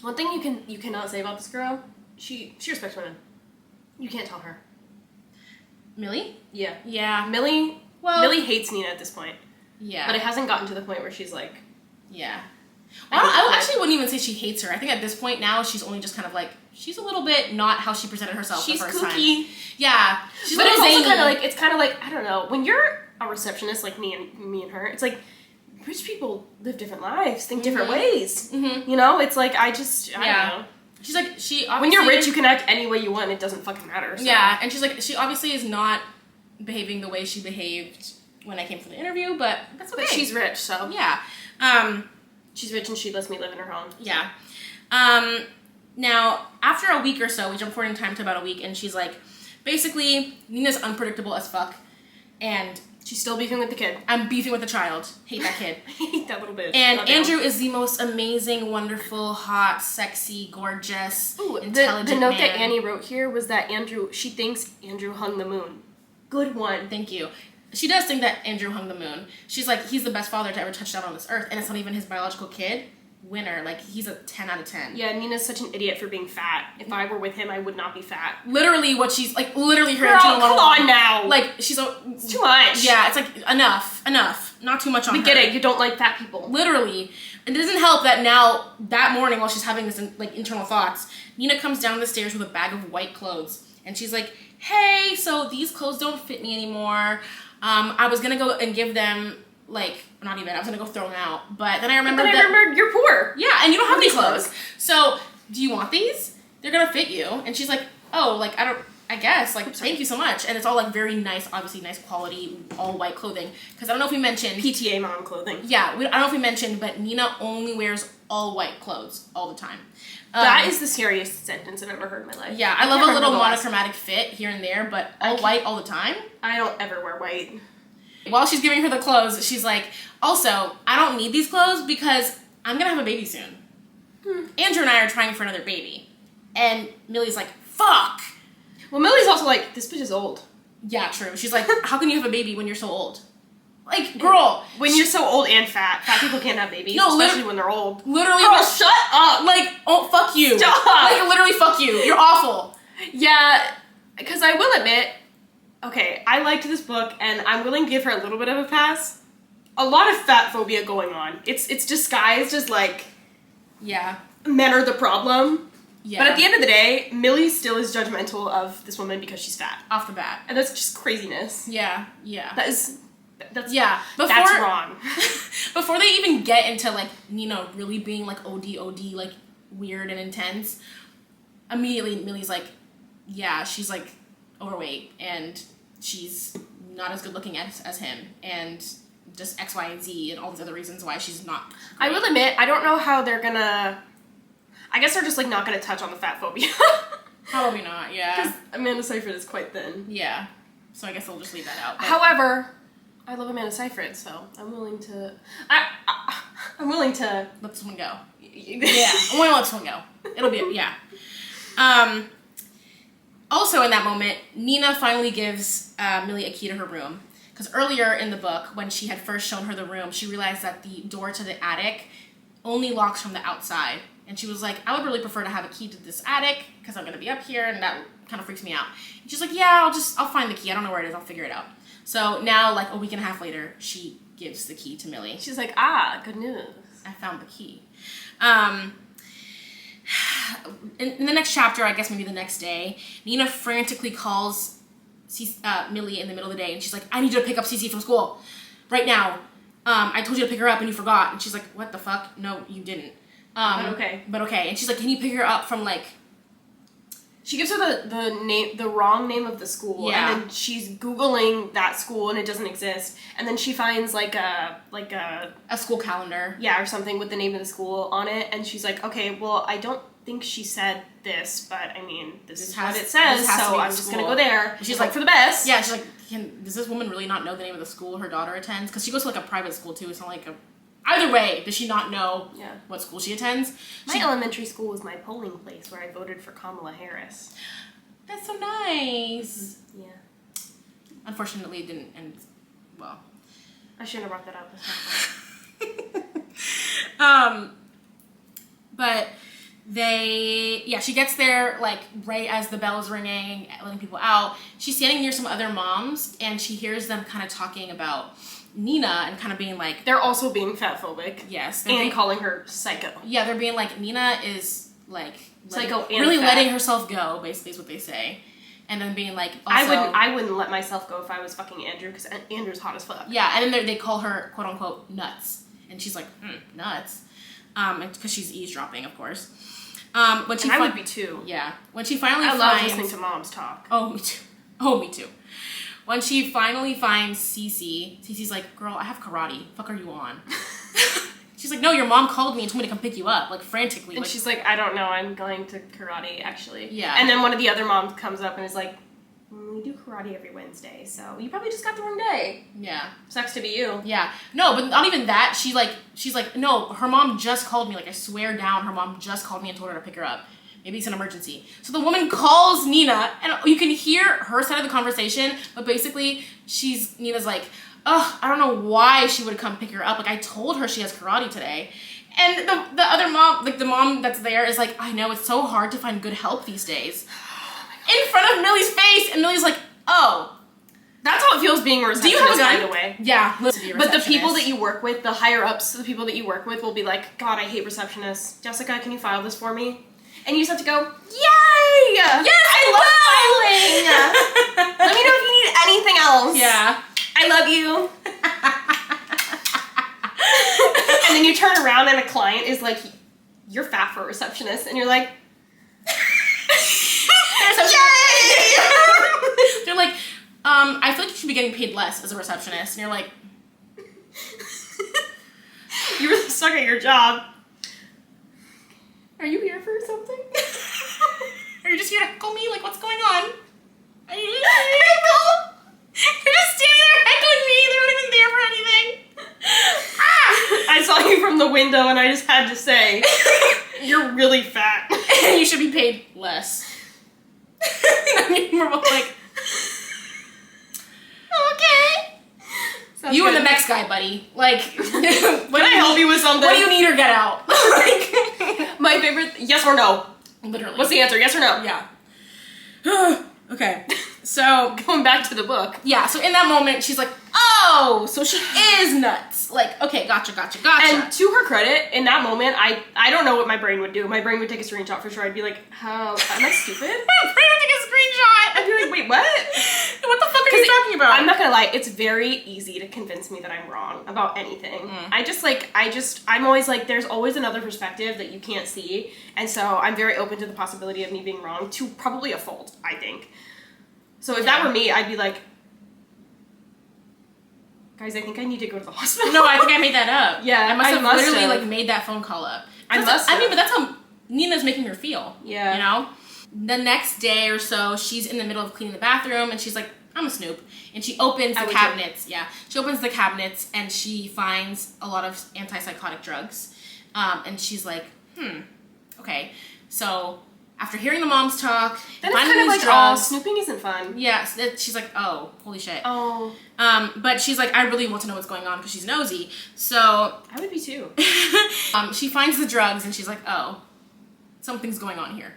One thing you cannot say about this girl, she respects women. You can't tell her. Millie? Yeah. Yeah. Millie hates Nina at this point. Yeah. But it hasn't gotten to the point where she's like... Yeah. Well, I actually wouldn't even say she hates her. I think at this point now, she's only just kind of like, she's a little bit not how she presented herself the first time. She's kooky. Yeah. She's but it's also kind of like, I don't know, when you're a receptionist like me and her, it's like, rich people live different lives, think different ways. Mm-hmm. You know, it's like, I don't know. She's like, when you're rich, you can act any way you want, it doesn't fucking matter. So. Yeah, and she's like, she obviously is not behaving the way she behaved when I came for the interview, but that's okay. But she's rich, so. Yeah. She's rich and she lets me live in her home. Yeah. Now, after a week or so, we jump forward in time to about a week, and she's like, basically, Nina's unpredictable as fuck, and... She's still beefing with the kid. I'm beefing with the child. Hate that kid. Hate that little bitch. And Andrew is the most amazing, wonderful, hot, sexy, gorgeous, intelligent the note man. that Annie wrote here was that she thinks Andrew hung the moon. Good one. Thank you. She does think that Andrew hung the moon. She's like, he's the best father to ever touch down on this earth, and it's not even his biological kid. Winner. Like, he's a 10 out of 10. Yeah, Nina's such an idiot for being fat. If I were with him, I would not be fat. Literally what she's, like, literally her... Girl, come on now! Like, it's too much. Yeah, it's like, enough. Not too much on her. We get it, you don't like fat people. Literally. It doesn't help that now, that morning, while she's having this, like, internal thoughts, Nina comes down the stairs with a bag of white clothes. And she's like, hey, so these clothes don't fit me anymore. I was gonna go and give them... Like, not even, I was gonna go throw them out. But then I remembered you're poor. Yeah, and you don't have any clothes. So, do you want these? They're gonna fit you. And she's like, oh, like, I guess, like, thank you so much. And it's all, like, very nice, obviously nice quality, all white clothing. Because I don't know if we mentioned... PTA mom clothing. Yeah, I don't know if we mentioned, but Nina only wears all white clothes all the time. That is the scariest sentence I've ever heard in my life. Yeah, I love a little monochromatic fit here and there, but all white all the time? I don't ever wear white. While she's giving her the clothes, she's like, also, I don't need these clothes because I'm gonna have a baby soon. Andrew and I are trying for another baby. And Millie's like, fuck! Well, Millie's also like, this bitch is old. Yeah, true. She's like, how can you have a baby when you're so old? Like, girl. When you're so old and fat. Fat people can't have babies, especially when they're old. Literally. Girl, shut up! Like, oh, fuck you. Stop! Like, literally, fuck you. You're awful. Yeah, because I will admit... Okay, I liked this book, and I'm willing to give her a little bit of a pass. A lot of fat phobia going on. It's disguised as, like... Yeah. Men are the problem. Yeah. But at the end of the day, Millie still is judgmental of this woman because she's fat. Off the bat. And that's just craziness. Yeah. That's that's wrong. Before they even get into, like, Nina really being, like, OD, like, weird and intense, immediately Millie's like, yeah, she's, like... overweight, and she's not as good looking as him, and just X, Y, and Z, and all these other reasons why she's not great. I will admit, I don't know how they're gonna... I guess they're just, like, not gonna touch on the fat phobia. Probably not, yeah. Because Amanda Seyfried is quite thin. Yeah. So I guess they'll just leave that out. But... However, I love Amanda Seyfried, so I'm willing to... I'm willing to... Let this one go. Yeah, I'm willing to let this one go. It'll be, yeah. Also in that moment, Nina finally gives Millie a key to her room. Because earlier in the book, when she had first shown her the room, she realized that the door to the attic only locks from the outside. And she was like, I would really prefer to have a key to this attic because I'm going to be up here and that kind of freaks me out. And she's like, yeah, I'll find the key. I don't know where it is. I'll figure it out. So now, like a week and a half later, she gives the key to Millie. She's like, good news. I found the key. In the next chapter, I guess maybe the next day, Nina frantically calls Millie in the middle of the day, and she's like, I need you to pick up Cece from school right now. I told you to pick her up and you forgot. And she's like, what the fuck? No, you didn't. But okay. And she's like, can you pick her up from like... She gives her the wrong name of the school, and then she's Googling that school and it doesn't exist. And then she finds like a school calendar. Yeah, or something with the name of the school on it, and she's like, okay, well, I don't think she said this, but I mean, this is what it says, so I'm just gonna go there. She's like, for the best. Yeah, she's like, does this woman really not know the name of the school her daughter attends? Because she goes to like a private school too. It's not like either way, does she not know what school she attends? My elementary school was my polling place where I voted for Kamala Harris. That's so nice. Yeah. Unfortunately, it didn't end well. I shouldn't have brought that up. That's not but she gets there, like, right as the bell is ringing, letting people out. She's standing near some other moms, and she hears them kind of talking about Nina and kind of being like... They're also being fatphobic. Yes. And calling her psycho. Yeah, they're being like, Nina is, like... Psycho and really fat. letting herself go, basically is what they say. And then being like... Also, I wouldn't let myself go if I was fucking Andrew, because Andrew's hot as fuck. Yeah, and then they call her, quote-unquote, nuts. And she's like, nuts. Because she's eavesdropping, of course. I would be too. Yeah. When she finally I love listening to moms talk. Oh, me too. Oh, me too. When she finally finds Cece, Cece's like, girl, I have karate. Fuck are you on? She's like, no, your mom called me and told me to come pick you up, like, frantically. And she's like, I don't know, I'm going to karate, actually. Yeah. And then one of the other moms comes up and is like, we do karate every Wednesday, so you probably just got the wrong day. Yeah. Sucks to be you. Yeah. No, but not even that. She's like, no, her mom just called me. Like, I swear down, her mom just called me and told her to pick her up. Maybe it's an emergency. So the woman calls Nina, and you can hear her side of the conversation, but basically, Nina's like, oh, I don't know why she would come pick her up. Like, I told her she has karate today. And the other mom, like, the mom that's there is like, I know, it's so hard to find good help these days. In front of Millie's face, and Millie's like, oh. That's how it feels being a receptionist, do you have a gun? by the way. Yeah. But the people that you work with, the higher-ups, the people that you work with will be like, God, I hate receptionists. Jessica, can you file this for me? And you just have to go, yay! Yes, I love filing! Let me know if you need anything else. Yeah. I love you. And then you turn around and a client is like, you're fat for a receptionist. And you're like, yay! They're like, I feel like you should be getting paid less as a receptionist. And you're like, you really suck at your job. Are you here for something? Are you just here to heckle me? Like, what's going on? Are you heckle? You're just standing there heckling me. They're not even there for anything. I saw you from the window and I just had to say, you're really fat. You should be paid less. We're both like, okay. Sounds you good. and the next guy, buddy. Like, Can I help you with something? What do you need or get out? Like, my favorite, yes or no? Literally. What's the answer, yes or no? Yeah. Okay. So, going back to the book. Yeah, so in that moment, she's like, oh, so she is nuts. Like, okay, gotcha. And to her credit, in that moment, I don't know what my brain would do. My brain would take a screenshot for sure. I'd be like, how, am I stupid? My brain would take a screenshot. I'd be like, wait, what? What the fuck are you talking about? I'm not gonna lie, it's very easy to convince me that I'm wrong about anything. I'm always like, there's always another perspective that you can't see. And so I'm very open to the possibility of me being wrong, to probably a fault, I think. So if that were me, I'd be like, guys, I think I need to go to the hospital. No, I think I made that up. Yeah, I must have literally like made that phone call up. I mean, but that's how Nina's making her feel. Yeah. You know? The next day or so, she's in the middle of cleaning the bathroom and she's like, I'm a snoop. And she opens the cabinets. Yeah. She opens the cabinets and she finds a lot of antipsychotic drugs. And she's like, okay. So after hearing the moms talk, then it's kind of like, drugs, oh, snooping isn't fun. Yeah, she's like, oh, holy shit. Oh. But she's like, I really want to know what's going on because she's nosy. So I would be too. she finds the drugs and she's like, oh, something's going on here.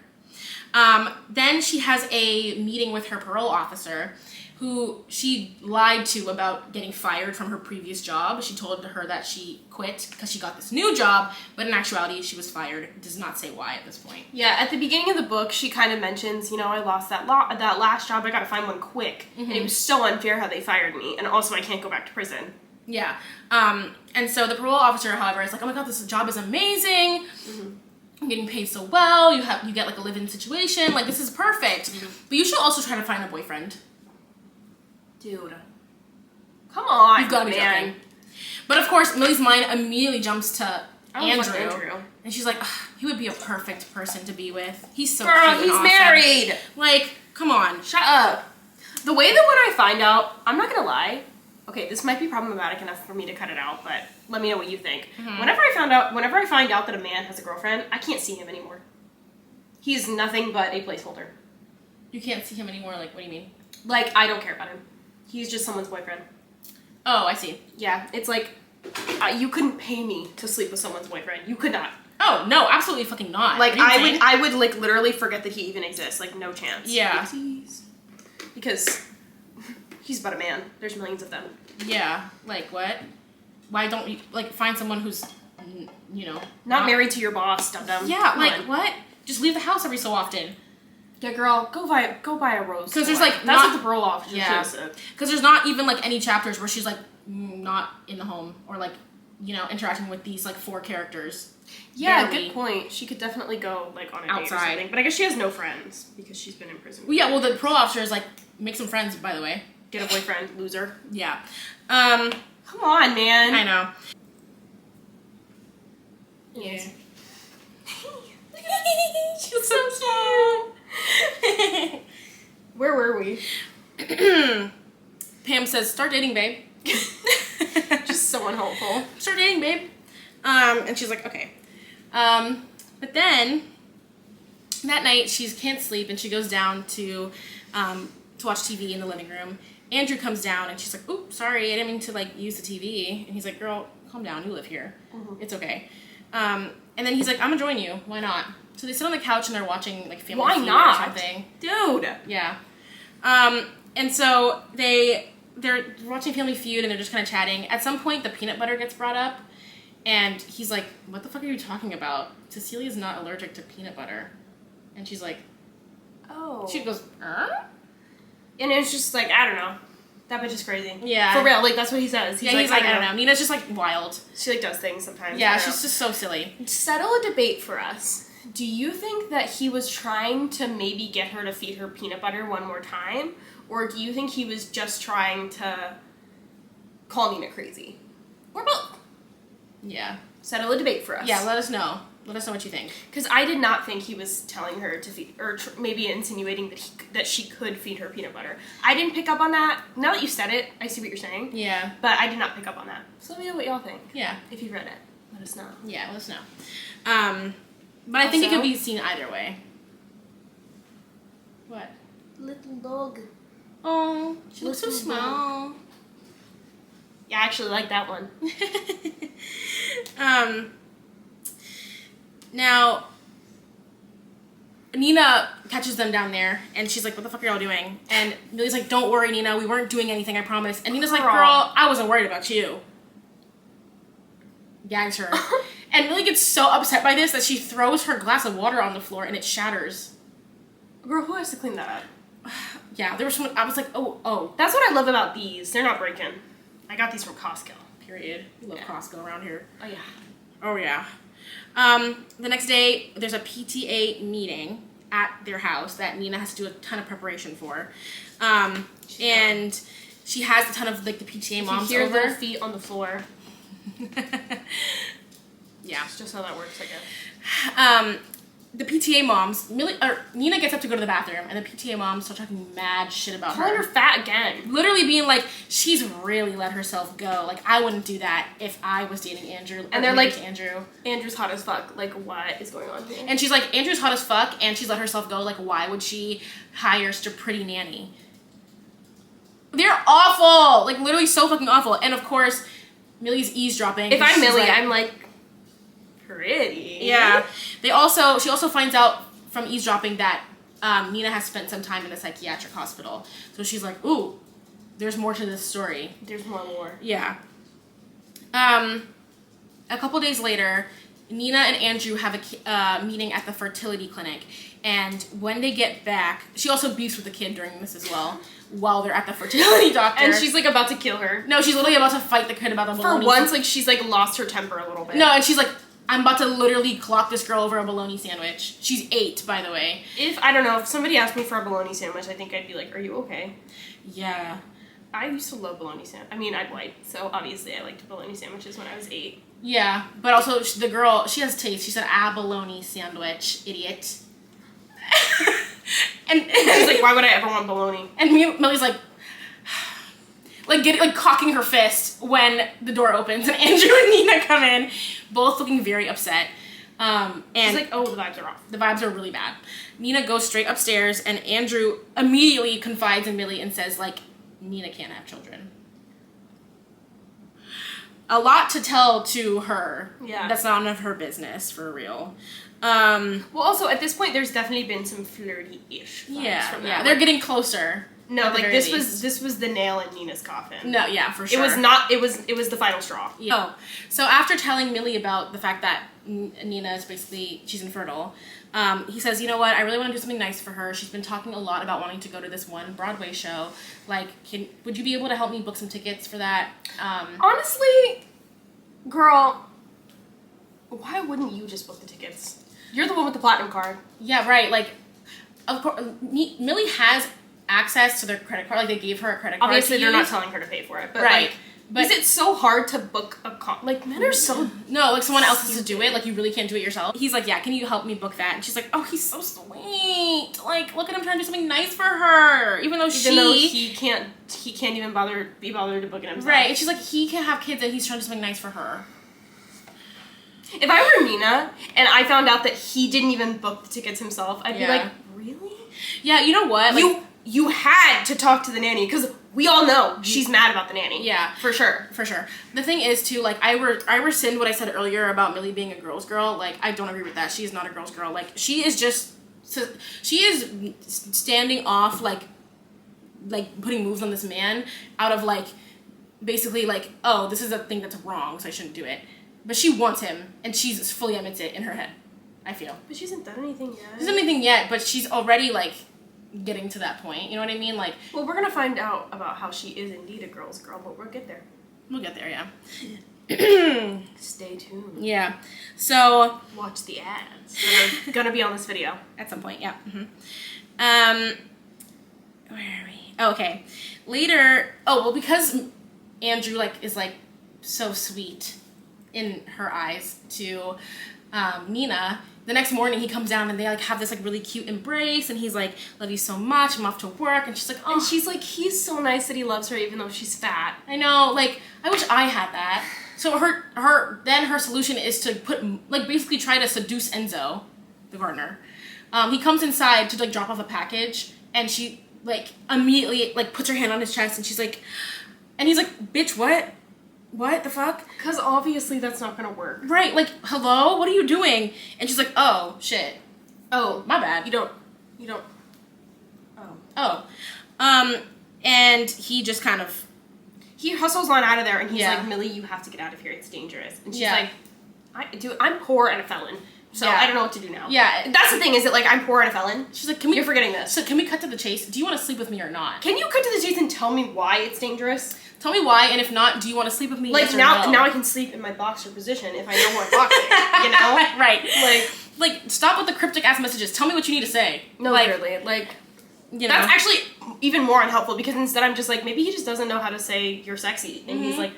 Then she has a meeting with her parole officer, who she lied to about getting fired from her previous job. She told her that she quit because she got this new job, but in actuality, she was fired. It does not say why at this point. Yeah, at the beginning of the book, she kind of mentions, I lost that last job. I got to find one quick, and it was so unfair how they fired me, and also I can't go back to prison. Yeah, and so the parole officer, however, is like, oh my god, this job is amazing. I'm getting paid so well. You get like a live-in situation. Like, this is perfect. But you should also try to find a boyfriend. Dude. Come on, You've got to be joking. But of course, Millie's mind immediately jumps to Andrew. And she's like, he would be a perfect person to be with. He's so Girl, cute he's and awesome. married. Like, come on. Shut up. The way that when I find out, I'm not gonna lie. Okay, this might be problematic enough for me to cut it out, but let me know what you think. Whenever I find out that a man has a girlfriend, I can't see him anymore. He's nothing but a placeholder. You can't see him anymore? Like, what do you mean? Like, I don't care about him. He's just someone's boyfriend. Oh, I see. Yeah, it's like, you couldn't pay me to sleep with someone's boyfriend. You could not. Oh, no, absolutely fucking not. Like, I would like literally forget that he even exists. Like, no chance. Yeah. Because he's but a man. There's millions of them. Yeah. Like, what? Why don't you, like, find someone who's, not married to your boss, dum-dum. Yeah, like, what? Just leave the house every so often. Yeah, girl, go buy a rose. Because there's, like, that's what the parole officer said. Because there's not even, like, any chapters where she's, like, not in the home or, like, interacting with these, like, 4 characters. Yeah, good point. She could definitely go, like, on a date or something. But I guess she has no friends because she's been in prison. Well, yeah, well, the parole officer is, like, make some friends, by the way. Get a boyfriend, loser. Yeah. Come on, man. I know. Yeah. She was so cute. Where were we? Pam says, start dating, babe. Just so unhelpful. Start dating, babe. And she's like, okay. But then, that night, she can't sleep, and she goes down to watch TV in the living room. Andrew comes down, and she's like, oops, sorry, I didn't mean to, like, use the TV. And he's like, girl, calm down, you live here. It's okay. And then he's like, I'm gonna join you. Why not? So they sit on the couch, and they're watching, like, Family Feud or something. Dude! Yeah. And so they're watching Family Feud, and they're just kind of chatting. At some point, the peanut butter gets brought up, and he's like, what the fuck are you talking about? Cecilia's not allergic to peanut butter. And she's like, oh. She goes, And it's just like, I don't know. That bitch is crazy. Yeah. For real, like, that's what he says. He's like, I don't know. Nina's just, like, wild. She, like, does things sometimes. Yeah, she's just so silly. Settle a debate for us. Do you think that he was trying to maybe get her to feed her peanut butter one more time? Or do you think he was just trying to call Nina crazy? Or both? Yeah. Settle a debate for us. Yeah, let us know. Let us know what you think. Because I did not think he was telling her to feed, or maybe insinuating that she could feed her peanut butter. I didn't pick up on that. Now that you said it, I see what you're saying. Yeah. But I did not pick up on that. So let me know what y'all think. Yeah. If you read it, let us know. Yeah, let us know. But I think it could be seen either way. What? Little dog. Oh, she looks so small. Yeah, I actually like that one. Now, Nina catches them down there, and she's like, what the fuck are y'all doing? And Millie's like, don't worry, Nina, we weren't doing anything, I promise. And Nina's like, girl, I wasn't worried about you. Gags her. And Millie gets so upset by this that she throws her glass of water on the floor, and it shatters. Girl, who has to clean that up? Yeah, there was someone, I was like, oh. That's what I love about these. They're not breaking. I got these from Costco. Period. We love Costco around here. Oh, yeah. Oh, yeah. The next day, there's a PTA meeting at their house that Nina has to do a ton of preparation for. And she has a ton of, like, the PTA moms over. You hear over. their feet on the floor. Yeah. It's just how that works, I guess. the PTA moms, Nina gets up to go to the bathroom, and the PTA moms start talking mad shit about Calling her fat again. Literally being like, she's really let herself go. Like, I wouldn't do that if I was dating Andrew. And they're like, Andrew's hot as fuck. Like, what is going on here? And she's like, Andrew's hot as fuck, and she's let herself go. Like, why would she hire such a pretty nanny? They're awful. Like, literally so fucking awful. And of course, Millie's eavesdropping. If I'm Millie, I'm like, pretty. Yeah. She also finds out from eavesdropping that Nina has spent some time in a psychiatric hospital. So she's like, ooh, there's more to this story. There's more. Yeah. A couple days later, Nina and Andrew have a meeting at the fertility clinic. And when they get back, she also beefs with the kid during this as well, while they're at the fertility doctor. And she's like about to kill her. No, she's literally about to fight the kid about the bologna. For once, like she's like lost her temper a little bit. No, and she's like, I'm about to literally clock this girl over a bologna sandwich. She's 8, by the way. If somebody asked me for a bologna sandwich, I think I'd be like, are you okay? Yeah. I used to love bologna sandwich. I mean, I'm white, so obviously I liked bologna sandwiches when I was 8. Yeah, but also the girl, she has taste. She said, bologna sandwich, idiot. and she's like, why would I ever want bologna? And Millie's like cocking her fist when the door opens and Andrew and Nina come in, both looking very upset. And she's like, oh, the vibes are off. The vibes are really bad. Nina goes straight upstairs, and Andrew immediately confides in Millie and says, like, Nina can't have children. A lot to tell to her. Yeah. That's none of her business, for real. Well, also, at this point, there's definitely been some flirty-ish vibes from that. Yeah, they're getting closer. No, like, this was the nail in Nina's coffin. No, yeah, for sure. It was not, it was the final straw. Yeah. Oh, so after telling Millie about the fact that Nina is basically, she's infertile, he says, you know what, I really want to do something nice for her. She's been talking a lot about wanting to go to this one Broadway show. Like, would you be able to help me book some tickets for that? Honestly, girl, why wouldn't you just book the tickets? You're the one with the platinum card. Yeah, right. Like, of course, Millie has access to their credit card. Like, they gave her a credit card. Obviously, they're not telling her to pay for it. But, right. Like, but is it so hard to book a like, men are so... No, like, someone else has to do it. Like, you really can't do it yourself. He's like, yeah, can you help me book that? And she's like, oh, he's so sweet. Like, look at him trying to do something nice for her. Even though he can't even be bothered to book it himself. Right. And she's like, he can have kids and he's trying to do something nice for her. If I were Nina and I found out that he didn't even book the tickets himself, I'd be like, really? Yeah, you know what? Like, you had to talk to the nanny, because we all know she's mad about the nanny. Yeah. For sure. For sure. The thing is, too, like, I rescind what I said earlier about Millie being a girl's girl. Like, I don't agree with that. She is not a girl's girl. Like, she is standing off, like putting moves on this man out of, like, basically, like, oh, this is a thing that's wrong, so I shouldn't do it. But she wants him, and she's fully admits it in her head, I feel. But she hasn't done anything yet. She hasn't done anything yet, but she's already, like, getting to that point. You know what I mean? Like, well, we're gonna find out about how she is indeed a girl's girl, but we'll get there. We'll get there, yeah. Stay tuned. Yeah. So... watch the ads that are gonna be on this video. At some point, yeah. Mm-hmm. Where are we? Oh, okay. Later... Oh, well, because Andrew, like, is, like, so sweet in her eyes to Nina, the next morning he comes down and they like have this like really cute embrace and he's like, love you so much, I'm off to work, and she's like, oh. And she's like, he's so nice that he loves her even though she's fat. I know, like, I wish I had that. So her solution is to basically try to seduce Enzo, the gardener. He comes inside to like drop off a package and she like immediately like puts her hand on his chest and she's like, and he's like, bitch, what? What the fuck? Because obviously that's not gonna work. Right, like, hello? What are you doing? And she's like, oh, shit. Oh. My bad. You don't. Oh. And he just kind of... he hustles on out of there and he's like, Millie, you have to get out of here. It's dangerous. And she's like, I'm poor and a felon. So I don't know what to do now. Yeah. That's the thing, is it like, I'm poor and a felon? She's like, you're forgetting this. So can we cut to the chase? Do you want to sleep with me or not? Can you cut to the chase and tell me why it's dangerous? Tell me why, and if not, do you want to sleep with me? Like, yes or now no? I can sleep in my boxer position if I know what boxing, you know? Right. Like, stop with the cryptic ass messages. Tell me what you need to say. No, like, literally. Like, you know. That's actually even more unhelpful, because instead I'm just like, maybe he just doesn't know how to say you're sexy. And he's like,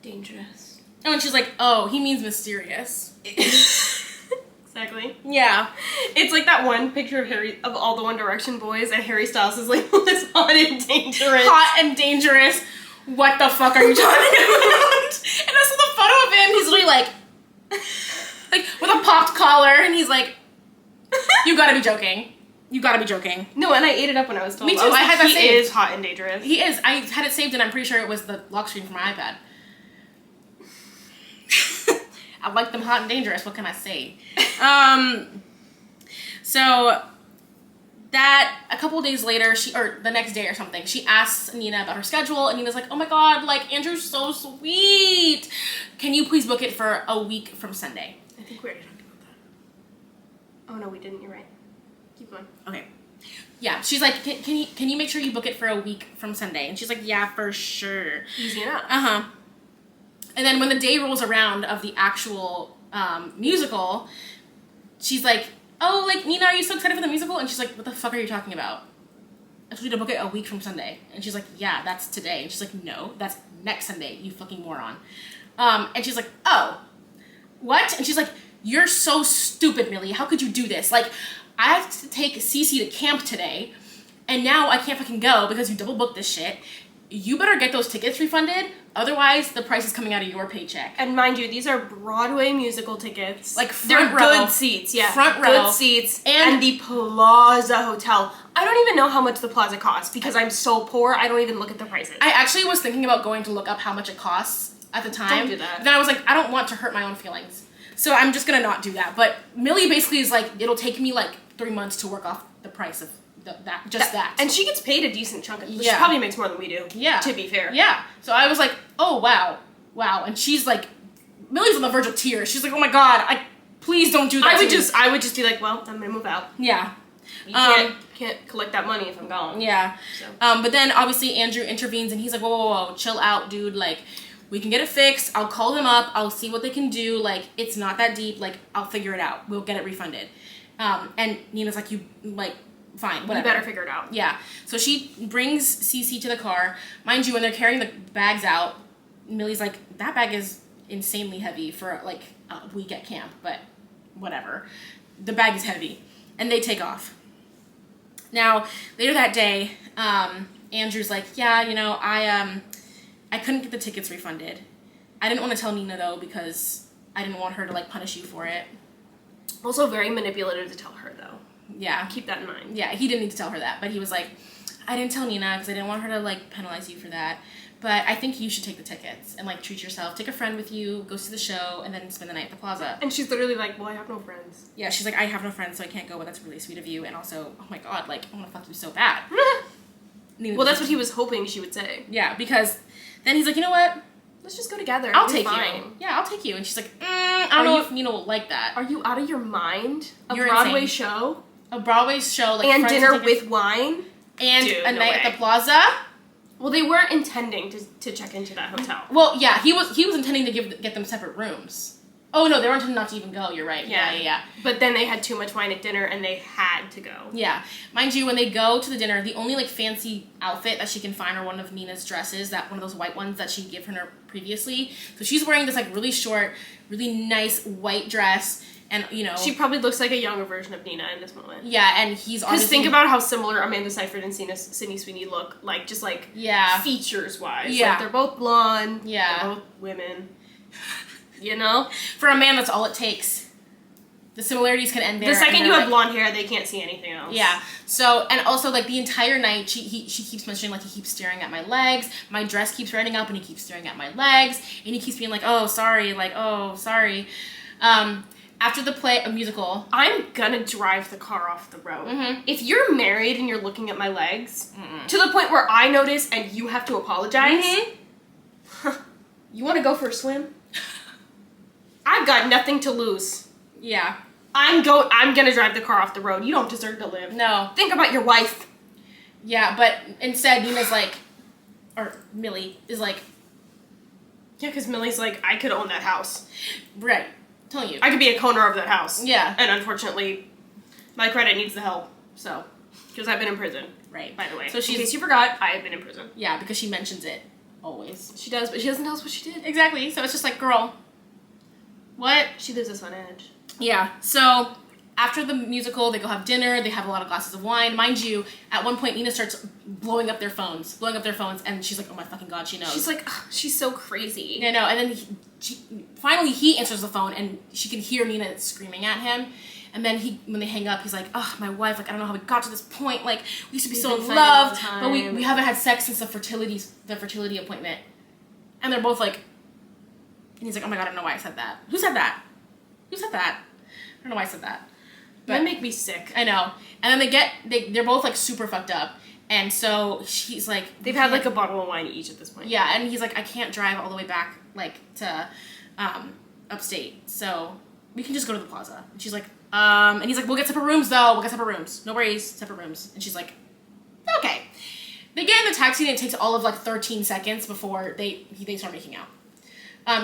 dangerous. Oh, and she's like, oh, he means mysterious. Exactly. Yeah. Yeah. It's like that one picture of all the One Direction boys, and Harry Styles is like this hot and dangerous. Hot and dangerous. What the fuck are you talking about? And I saw the photo of him. He's literally like with a popped collar, and he's like, "You gotta be joking. You gotta be joking." No, and I ate it up when I was told. Me too. I had that saved. He is hot and dangerous. He is. I had it saved, and I'm pretty sure it was the lock screen for my iPad. I like them hot and dangerous. What can I say? So that a couple of days later, or the next day or something, she asks Nina about her schedule, and Nina's like, "Oh my god, like Andrew's so sweet. Can you please book it for a week from Sunday?" I think we already talked about that. Oh no, we didn't. You're right. Keep going. Okay. Yeah, she's like, can you make sure you book it for a week from Sunday? And she's like, yeah, for sure. Easy enough. And then when the day rolls around of the actual musical, she's like, oh, like, Nina, are you so excited for the musical? And she's like, what the fuck are you talking about? I told you to book it a week from Sunday. And she's like, yeah, that's today. And she's like, no, that's next Sunday, you fucking moron. And she's like, oh, what? And she's like, you're so stupid, Millie. How could you do this? Like, I have to take Cece to camp today, and now I can't fucking go because you double booked this shit. You better get those tickets refunded, otherwise the price is coming out of your paycheck. And mind you, these are Broadway musical tickets. Like they're front row. Good seats, yeah. Front row. Good seats. And the Plaza Hotel. I don't even know how much the Plaza costs because I'm so poor, I don't even look at the prices. I actually was thinking about going to look up how much it costs at the time. Don't do that. Then I was like, I don't want to hurt my own feelings. So I'm just gonna not do that. But Millie basically is like, it'll take me like 3 months to work off the price of that. And she gets paid a decent chunk of it. Yeah. She probably makes more than we do. Yeah. To be fair. Yeah. So I was like, oh, wow. And she's like, Millie's on the verge of tears. She's like, oh my god, please don't do that. I would just be like, well, I'm gonna move out. Yeah. You can't collect that money if I'm gone. Yeah. So. But then obviously Andrew intervenes and he's like, whoa, chill out, dude. Like, we can get it fixed. I'll call them up. I'll see what they can do. Like, it's not that deep. Like, I'll figure it out. We'll get it refunded. And Nina's like, fine, whatever. You better figure it out. Yeah. So she brings Cece to the car. Mind you, when they're carrying the bags out, Millie's like, that bag is insanely heavy for, like, a week at camp. But whatever. The bag is heavy. And they take off. Now, later that day, Andrew's like, yeah, you know, I couldn't get the tickets refunded. I didn't want to tell Nina, though, because I didn't want her to, like, punish you for it. Also very manipulative to tell her, though. Yeah. Keep that in mind. Yeah, he didn't need to tell her that, but he was like, I didn't tell Nina because I didn't want her to, like, penalize you for that. But I think you should take the tickets and, like, treat yourself. Take a friend with you, go see the show, and then spend the night at the Plaza. And she's literally like, well, I have no friends. Yeah, she's like, I have no friends, so I can't go, but that's really sweet of you. And also, oh my god, like, I want to fuck you so bad. Well, that's what he was hoping she would say. Yeah, because then he's like, you know what? Let's just go together. I'll take you. Yeah, I'll take you. And she's like, I don't know if Nina will like that. Are you out of your mind? You're Broadway insane. show? A Broadway show, like, and dinner with wine? And Dude, a no night way. at the Plaza? Well, they weren't intending to check into that hotel. Well, yeah, he was intending to get them separate rooms. Oh, no, they were intending not to even go. You're right. Yeah. But then they had too much wine at dinner, and they had to go. Yeah. Mind you, when they go to the dinner, the only, like, fancy outfit that she can find are one of Nina's dresses, one of those white ones that she'd given her previously. So she's wearing this, like, really short, really nice white dress, and, you know... She probably looks like a younger version of Nina in this moment. Yeah, and he's obviously... Because think about how similar Amanda Seyfried and Sydney Sweeney look, like, just, like, features-wise. Yeah. Like, they're both blonde. Yeah. They're both women. You know? For a man, that's all it takes. The similarities can end there. The second you have blonde hair, they can't see anything else. Yeah. So, and also, like, the entire night, she keeps mentioning, like, he keeps staring at my legs, my dress keeps running up, and he keeps staring at my legs, and he keeps being like, oh, sorry, like, oh, sorry. After the play, a musical... I'm gonna drive the car off the road. Mm-hmm. If you're married and you're looking at my legs, to the point where I notice and you have to apologize, you want to go for a swim? I've got nothing to lose. Yeah. I'm gonna drive the car off the road. You don't deserve to live. No. Think about your wife. Yeah, but instead Nina's like, or Millie is like... Yeah, because Millie's like, I could own that house. Right. I'm telling you. I could be a co-owner of that house. Yeah. And unfortunately, my credit needs the help. So, because I've been in prison. Right. By the way. So she's... In case you forgot, I have been in prison. Yeah, because she mentions it. Always. She does, but she doesn't tell us what she did. Exactly. So it's just like, girl... What? She leaves us on edge. Yeah. So after the musical, they go have dinner. They have a lot of glasses of wine. Mind you, at one point, Nina starts blowing up their phones, and she's like, oh my fucking God, she knows. She's like, ugh, she's so crazy. I know. And then finally he answers the phone, and she can hear Nina screaming at him. And then when they hang up, he's like, oh, my wife, like, I don't know how we got to this point. Like, we used to be so in love, but we haven't had sex since the fertility appointment. And they're both like, and he's like, oh my God, I don't know why I said that. Who said that? I don't know why I said that. But that make me sick. I know. And then they're both like super fucked up. And so she's like, they've had like a bottle of wine each at this point. Yeah, and he's like, I can't drive all the way back like to upstate, so we can just go to the plaza. And she's like, and he's like, we'll get separate rooms though. We'll get separate rooms. No worries, separate rooms. And she's like, okay. They get in the taxi and it takes all of like 13 seconds before they start making out.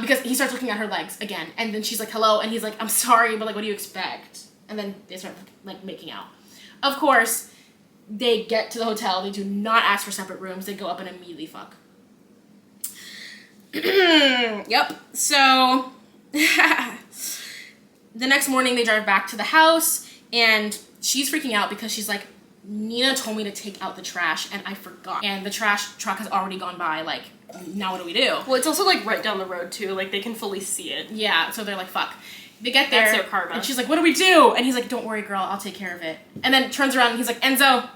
Because he starts looking at her legs again, and then she's like, hello, and he's like, I'm sorry, but like, what do you expect? And then they start like making out. Of course, they get to the hotel. They do not ask for separate rooms. They go up and immediately fuck. Yep. So the next morning they drive back to the house, and she's freaking out because she's like, Nina told me to take out the trash and I forgot. And the trash truck has already gone by. Like, now what do we do? Well, it's also like right down the road too. Like they can fully see it. Yeah. So they're like, fuck. They get there. That's their karma. And she's like, what do we do? And he's like, don't worry, girl. I'll take care of it. And then turns around and he's like, Enzo,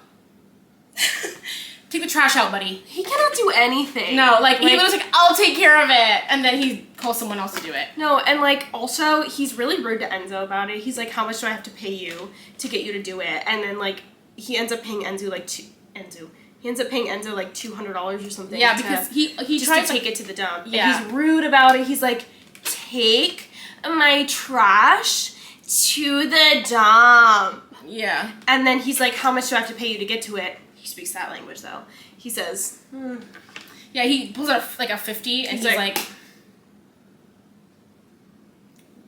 take the trash out, buddy. He cannot do anything. No, like he was like, I'll take care of it. And then he calls someone else to do it. No, and like also he's really rude to Enzo about it. He's like, how much do I have to pay you to get you to do it? And then like he ends up paying Enzo like $200 or something. Yeah, because he tries to take it to the dump. Yeah, and he's rude about it. He's like, take my trash to the dump. Yeah. And then he's like, how much do I have to pay you to get to it? He speaks that language though. He says, Yeah, he pulls out like a 50 and he's like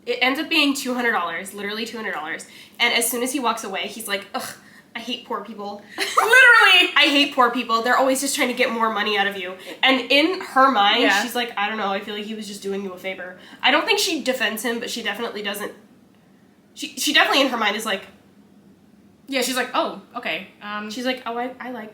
it ends up being $200, literally $200. And as soon as he walks away, he's like, ugh, I hate poor people. Literally, I hate poor people. They're always just trying to get more money out of you. And in her mind, she's like, I don't know, I feel like he was just doing you a favor. I don't think she defends him, but she definitely doesn't. She definitely in her mind is like, yeah, she's like, oh, okay. She's like, oh, I like.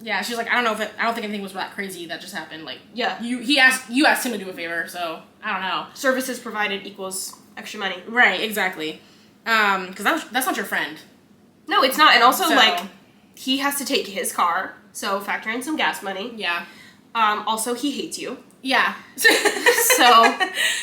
Yeah, she's like, I don't think anything was that crazy that just happened. Like, yeah, you asked him to do a favor, so I don't know. Services provided equals extra money. Right, exactly. Because that's not your friend. No, it's not. And also, like, he has to take his car, so factor in some gas money. Yeah. Also, he hates you. Yeah. So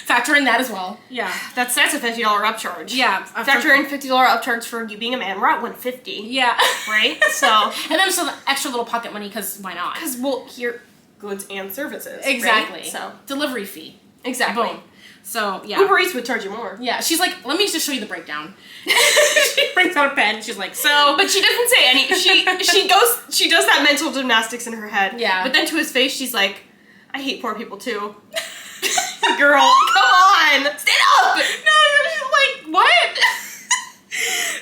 factor in that as well. Yeah. That's a $50 upcharge. Yeah. Factor in $50 upcharge for you being a man. We're at $150. Yeah. Right? So. And then some extra little pocket money, because why not? Because we'll hear goods and services. Exactly. Right? So. Delivery fee. Exactly. Boom. So, yeah. Uber Eats would charge you more. Yeah. She's like, let me just show you the breakdown. She brings out a pen. She's like, so. But she doesn't say any. She does that mental gymnastics in her head. Yeah. But then to his face, she's like, I hate poor people too. Girl, come on. Stand up. No, you're just like, what?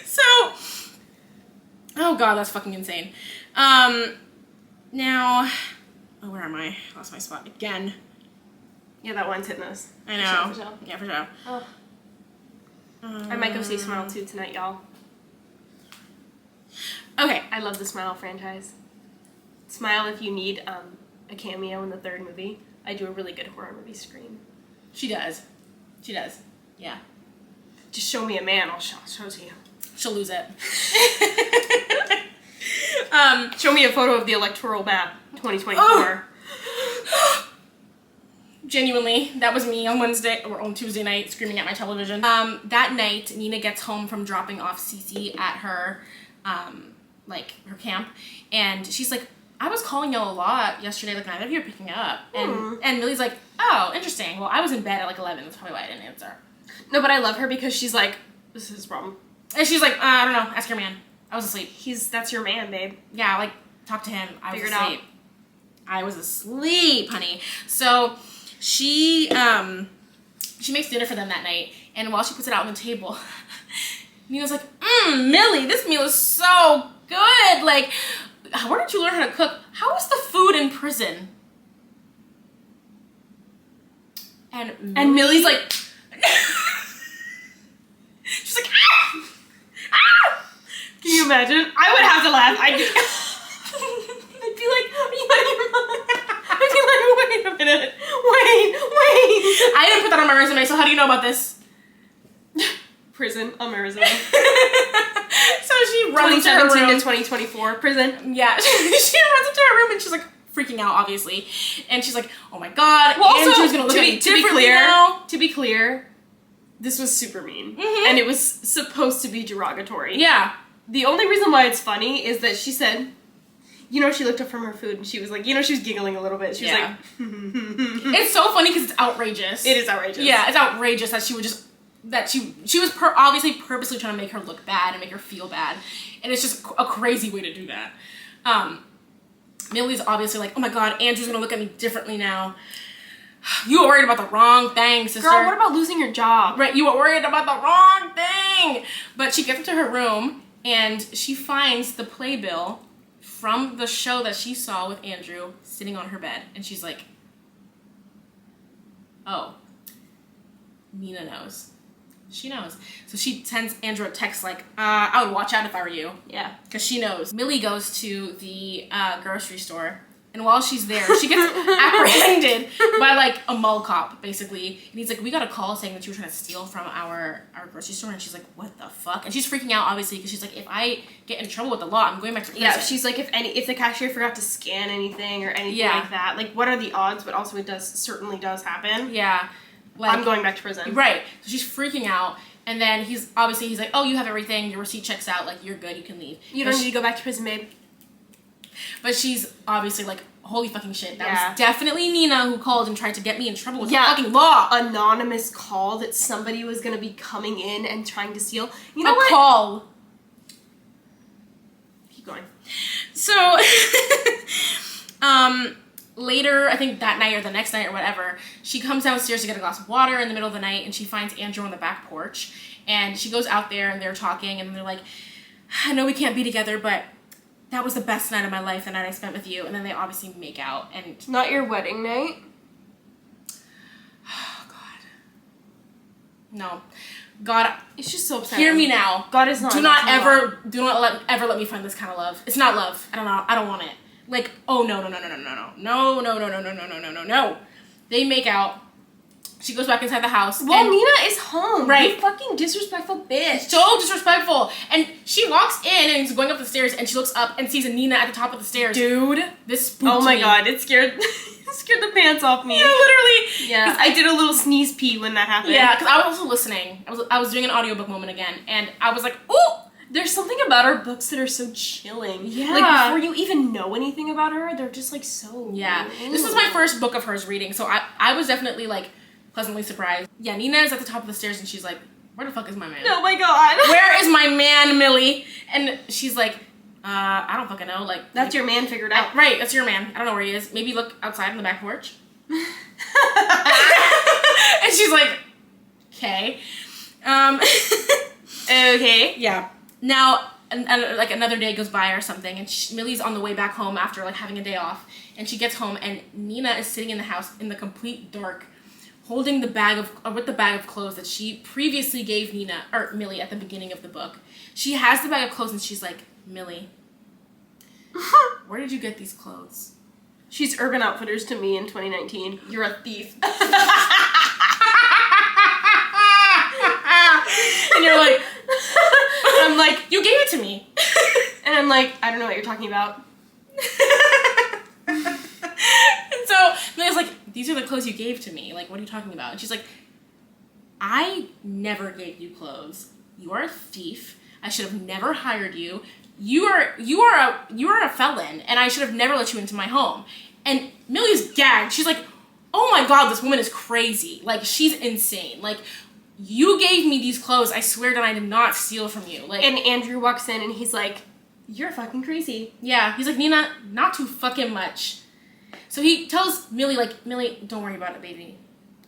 So. Oh, God, that's fucking insane. Now. Oh, where am I? Lost my spot again. Yeah, that one's hitting us. I know. For sure. Yeah, for sure. Oh. I might go see Smile 2 tonight, y'all. Okay. I love the Smile franchise. Smile if you need a cameo in the third movie. I do a really good horror movie Scream. She does. Yeah. Just show me a man, I'll show it to you. She'll lose it. Show me a photo of the electoral map 2024. Genuinely, that was me on Wednesday or on Tuesday night screaming at my television. That night, Nina gets home from dropping off Cece at her, her camp, and she's like, I was calling y'all a lot yesterday, like neither of you are picking up. And Millie's like, oh, interesting. Well, I was in bed at like 11, that's probably why I didn't answer. No, but I love her because she's like, this is his problem. And she's like, I don't know, ask your man. I was asleep. That's your man, babe. Yeah, like, talk to him. I was Figure it asleep. I was asleep, honey. So she makes dinner for them that night, and while she puts it out on the table, Nina's like, Millie, this meal is so good. Like, where did you learn how to cook? How was the food in prison? And Millie's like, she's like, ah! imagine? I would have to laugh. I'd be like, are you out of your mind? I'd be like, wait a minute. Wait. I didn't put that on my resume, so how do you know about this? Prison on my resume. So she runs into her 2017 room. to 2024. Prison. Yeah. She runs into her room and she's like freaking out, obviously. And she's like, oh my god, Well, also, Andrew's gonna look at me to be differently clear, now. To be clear, this was super mean. Mhm. And it was supposed to be derogatory. Yeah. The only reason why it's funny is that she said, you know, she looked up from her food and she was like, you know, she was giggling a little bit. She was Yeah. like, It's so funny because it's outrageous. it is outrageous. Yeah, it's outrageous that she would just she was obviously purposely trying to make her look bad and make her feel bad, and it's just a crazy way to do that. Millie's obviously like, oh my god, Andrew's gonna look at me differently now. You were worried about the wrong thing, sister. Girl, what about losing your job? Right, you were worried about the wrong thing. But she gets into her room and she finds the playbill from the show that she saw with Andrew sitting on her bed, and she's like, oh, Nina knows. She knows. So she sends Andrew a text like, I would watch out if I were you. Yeah. Because she knows. Millie goes to the grocery store, and while she's there, she gets apprehended by like a mall cop, basically. And he's like, we got a call saying that you were trying to steal from our grocery store. And she's like, what the fuck? And she's freaking out, obviously, because she's like, if I get in trouble with the law, I'm going back to prison. Yeah, she's like, if the cashier forgot to scan anything or anything Yeah. like that, like, what are the odds? But also, it certainly does happen. Yeah. Like, I'm going back to prison. Right. So she's freaking out. And then he's like, oh, you have everything. Your receipt checks out. Like, you're good. You can leave. You don't need to go back to prison, babe. But she's obviously like, holy fucking shit. That Yeah. was definitely Nina who called and tried to get me in trouble with Yeah. the fucking law. Anonymous call that somebody was going to be coming in and trying to steal. You know A what? call. Keep going. So, later, I think that night or the next night or whatever, she comes downstairs to get a glass of water in the middle of the night, and she finds Andrew on the back porch. And she goes out there, and they're talking, and they're like, I know we can't be together, but that was the best night of my life, the night I spent with you. And then they obviously make out, and... Not your wedding night? Oh, God. No. God, It's just so upsetting. hear me now. God is not. Do not ever let me find this kind of love. It's not love. I don't know. I don't want it. Like, oh no. They make out. She goes back inside the house. Well, and Nina is home. Right. You fucking disrespectful bitch. so disrespectful. And she walks in and is going up the stairs, and she looks up and sees Nina at the top of the stairs. Dude. This spooked Oh my me. god, it scared it scared the pants off me. Yeah, literally. Yeah, I did a little sneeze pee when that happened. Yeah, because I was also listening. I was doing an audiobook moment again, and I was like, oh. There's something about our books that are so chilling. Yeah. Like, before you even know anything about her, they're just, like, so... Yeah. This was my first book of hers reading, so I was definitely, like, pleasantly surprised. Yeah, Nina is at the top of the stairs, and she's like, where the fuck is my man? Oh my god. Where is my man, Millie? And she's like, I don't fucking know. Like, That's your man figured out. Right, that's your man. I don't know where he is. Maybe look outside on the back porch. And she's like, okay. Okay. Yeah. Now, like another day goes by or something, and Millie's on the way back home after like having a day off, and she gets home, and Nina is sitting in the house in the complete dark, holding with the bag of clothes that she previously gave Millie at the beginning of the book. She has the bag of clothes, and she's like, Millie, where did you get these clothes? She's Urban Outfitters to me in 2019. You're a thief. And you're like, I'm like, you gave it to me. and I'm like, I don't know what you're talking about. And so Millie's like, these are the clothes you gave to me. Like, what are you talking about? And she's like, I never gave you clothes. You are a thief. I should have never hired you. You are a felon, and I should have never let you into my home. And Millie's gagged. She's like, oh my god, this woman is crazy. Like, she's insane. Like, you gave me these clothes. I swear that I did not steal from you. Like, And Andrew walks in and he's like, you're fucking crazy. yeah, he's like, Nina, not too fucking much. So he tells Millie, like, Millie, don't worry about it, baby.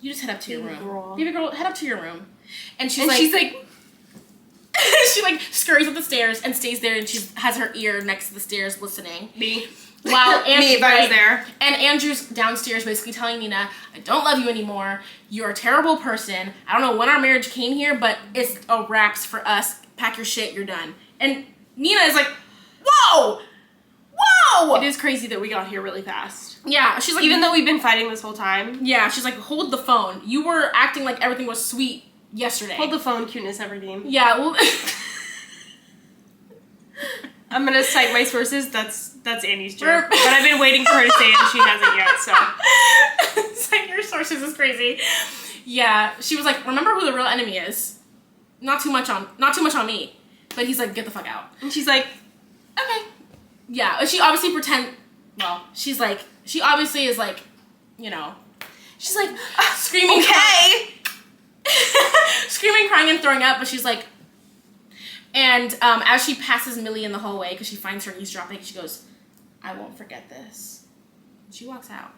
You just head up to your Baby room. girl. Baby girl, head up to your room. And she's And like, she's like, she like scurries up the stairs and stays there, and she has her ear next to the stairs listening. me. While Me, if I was there. And Andrew's downstairs basically telling Nina, I don't love you anymore. You're a terrible person. I don't know when our marriage came here, but it's a wraps for us. Pack your shit, you're done. And Nina is like, whoa! Whoa! It is crazy that we got here really fast. Yeah, she's like... Even though we've been fighting this whole time. Yeah, she's like, hold the phone. You were acting like everything was sweet yesterday. Hold the phone, cuteness Everdeen. Yeah, well... I'm gonna cite my sources. That's Annie's joke. But I've been waiting for her to say it and she hasn't yet, so. Cite your sources is crazy. Yeah, she was like, remember who the real enemy is. Not too much on me. But he's like, get the fuck out. And she's like, okay. Yeah, she obviously she obviously is like, you know. She's like, screaming. Okay. Screaming, crying, and throwing up, but she's like, and as she passes Millie in the hallway, because she finds her eavesdropping, she goes, I won't forget this. And she walks out.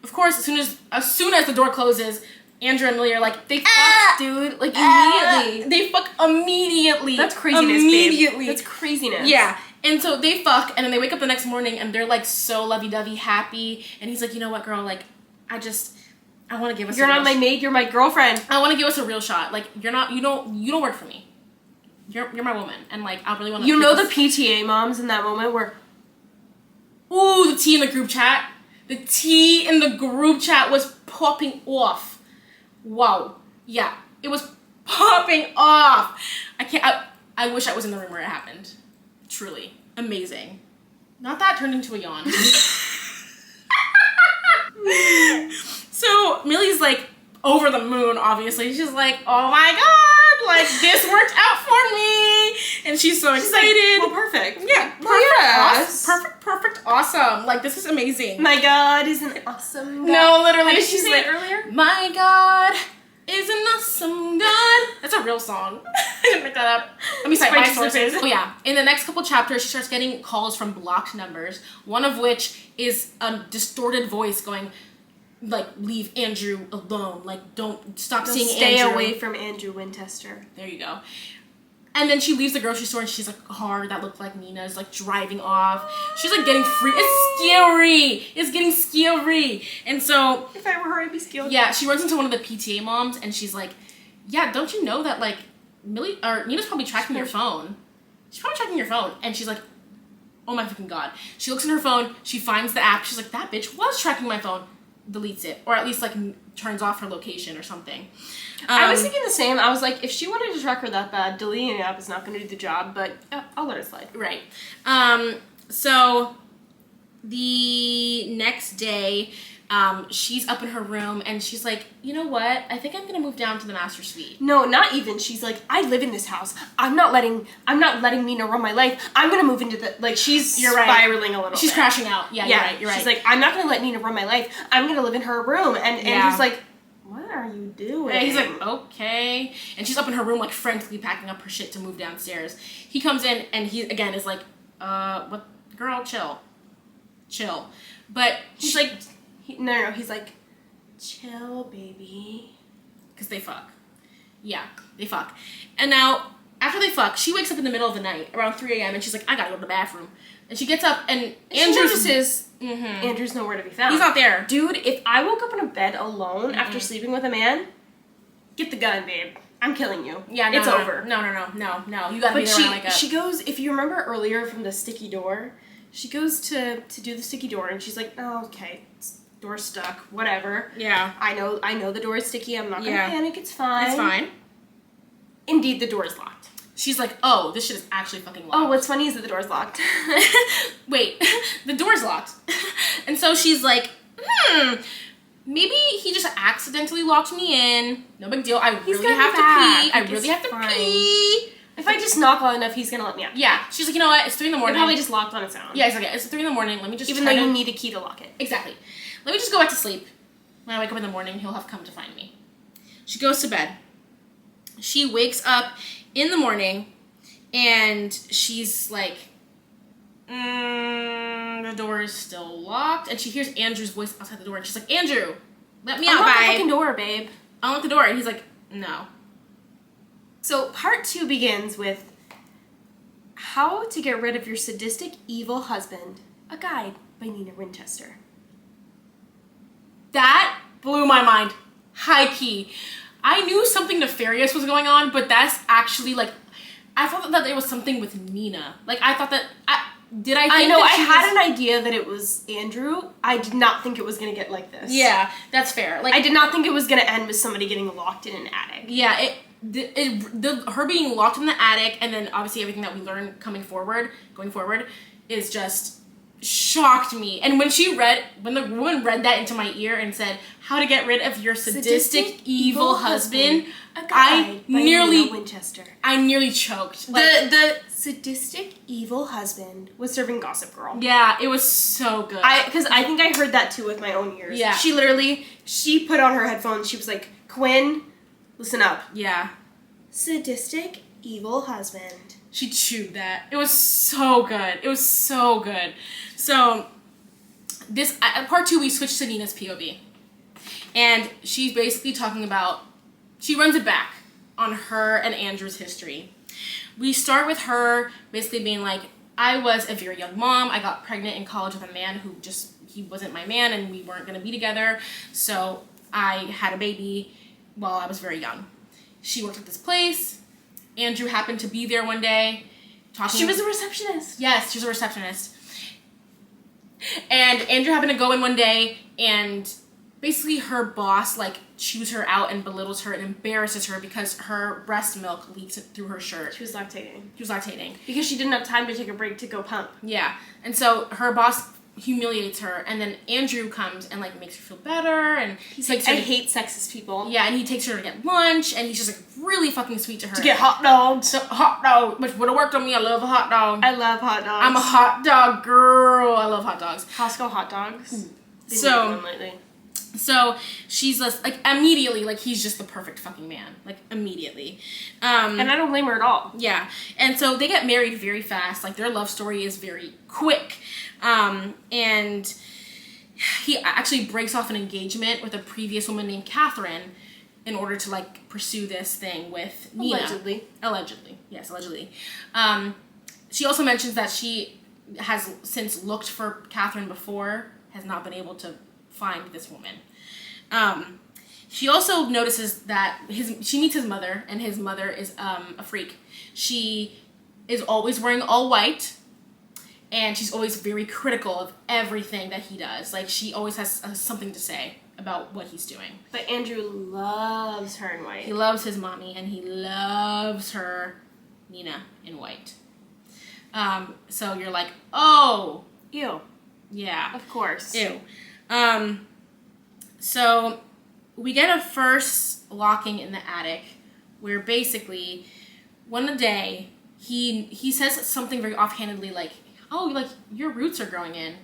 Of course, as soon as the door closes, Andrew and Millie are like, they fuck, dude. Like, immediately. They fuck immediately. That's craziness, immediately. babe. That's craziness. Yeah. And so they fuck, and then they wake up the next morning, and they're, like, so lovey-dovey, happy. And he's like, you know what, girl? Like, I want to give us You're not my maid, you're my girlfriend. I want to give us a real shot. Like, you don't work for me. You're my woman. And, like, I really want to... You know the PTA moms in that moment were... Ooh, the tea in the group chat. The tea in the group chat was popping off. Wow. Yeah. It was popping off. I wish I was in the room where it happened. Truly. Amazing. Not that turned into a yawn. So, Millie's, like, over the moon, obviously. She's like, oh my god, like, this worked out for me. And she's so excited. Like, well, perfect. Yeah, perfect. Yes. Perfect, awesome. Like, this is amazing. My god is an awesome god. No, literally. How did she she's say like, it earlier? my god is an awesome god. That's a real song. I didn't make that up. Let me cite my sources. Oh, yeah. In the next couple chapters, she starts getting calls from blocked numbers, one of which is a distorted voice going, like, leave Andrew alone. Like, don't seeing stay Andrew. away from Andrew Winchester. There you go. And then she leaves the grocery store and she's like, a car that looked like Nina's, like, driving off. She's, like, getting free. It's scary. It's getting scary. And so... If I were her, I'd be scared. Yeah, she runs into one of the PTA moms and she's like, yeah, don't you know that, like, Nina's probably tracking your phone. She's probably tracking your phone. And she's like, oh my fucking god. She looks in her phone. She finds the app. She's like, that bitch was tracking my phone. Deletes it. Or at least, like, turns off her location or something. I was thinking the same. I was like, if she wanted to track her that bad, deleting the app is not going to do the job, but I'll let it slide. Right. So the next day, she's up in her room and she's like, you know what? I think I'm going to move down to the master suite. No, not even. She's like, I live in this house. I'm not letting Nina run my life. I'm going to move into the, like, she's spiraling a little She's bit. crashing out. Yeah, you're right. She's like, I'm not going to let Nina run my life. I'm going to live in her room. And Andrew's like, what are you doing? And he's like, okay. And she's up in her room, like, frantically packing up her shit to move downstairs. He comes in, and he, again, is like, what? Girl, chill. But he's like, no, he's like, chill, baby. Because they fuck. Yeah, they fuck. And now, after they fuck, she wakes up in the middle of the night, around 3 a.m., and she's like, I gotta go to the bathroom. And she gets up, and Andrew's nowhere to be found. He's not there. Dude, if I woke up in a bed alone after sleeping with a man, get the gun, babe. I'm killing you. Yeah, it's over. No. You gotta be around like a... she goes, if you remember earlier from the sticky door, she goes to do the sticky door, and she's like, oh, okay, door's stuck, whatever. Yeah. I know the door is sticky. I'm not gonna panic. It's fine. It's fine. Indeed, the door is locked. She's like, oh, this shit is actually fucking locked. Oh, what's funny is that the door's locked. Wait, the door's locked. And so she's like, maybe he just accidentally locked me in. No big deal. I really have to pee. If I just knock loud enough, he's gonna let me out. Yeah. She's like, you know what? It's 3 in the morning. It probably just locked on its own. Yeah, it's okay. It's 3 in the morning. Let me just Even though you need a key to lock it. Exactly. Let me just go back to sleep. When I wake up in the morning, he'll have come to find me. She goes to bed. She wakes up in the morning, and she's like, the door is still locked, and she hears Andrew's voice outside the door, and she's like, Andrew, let me out, Unlock babe. the fucking door, babe. Unlock the door, and he's like, no. So part 2 begins with how to get rid of your sadistic, evil husband, a guide by Nina Winchester. That blew my mind. High key. I knew something nefarious was going on, but that's actually, like, I thought that there was something with Nina. Like, I thought that... I know, I had an idea that it was Andrew. I did not think it was going to get like this. Yeah, that's fair. Like, I did not think it was going to end with somebody getting locked in an attic. Yeah, her being locked in the attic, and then obviously everything that we learn going forward, is just shocked me. And when the woman read that into my ear and said, "How to get rid of your sadistic evil husband," I nearly choked. Like, the sadistic evil husband was serving Gossip Girl. Yeah, it was so good. Because I think I heard that too with my own ears. Yeah. She put on her headphones. She was like, "Quinn, listen up." Yeah. Sadistic evil husband. She chewed that. It was so good. It was so good. So, this part 2, we switched to Nina's POV. And she's basically talking about... She runs it back on her and Andrew's history. We start with her basically being like, I was a very young mom. I got pregnant in college with a man who he wasn't my man, and we weren't going to be together. So, I had a baby while I was very young. She worked at this place. Andrew happened to be there one day. She was a receptionist. Yes, she was a receptionist. And Andrew happened to go in one day, and basically her boss, like, chews her out and belittles her and embarrasses her because her breast milk leaks through her shirt. She was lactating. Because she didn't have time to take a break to go pump. Yeah. And so her boss humiliates her, and then Andrew comes and, like, makes her feel better, and he's like, I hate sexist people. Yeah, and he takes her to get lunch, and he's just, like, really fucking sweet to her. To get hot dogs. So, hot dog, which would have worked on me. I love a hot dog. I love hot dogs. I'm a hot dog girl. I love hot dogs. Costco hot dogs. So she's just, like, immediately, like, he's just the perfect fucking man. Like, immediately. And I don't blame her at all. Yeah. And so they get married very fast. Like, their love story is very quick. And he actually breaks off an engagement with a previous woman named Catherine in order to, like, pursue this thing with Nina. Allegedly. Yes, allegedly. She also mentions that she has since looked for Catherine before, has not been able to find this woman. She also notices that she meets his mother, and his mother is a freak. She is always wearing all white, and she's always very critical of everything that he does. Like, she always has something to say about what he's doing. But Andrew loves her in white. He loves his mommy, and he loves her, Nina, in white. So you're like, oh. Ew. Yeah. Of course. Ew. So we get a first locking in the attic where basically one day he says something very offhandedly like, oh, like, your roots are growing in.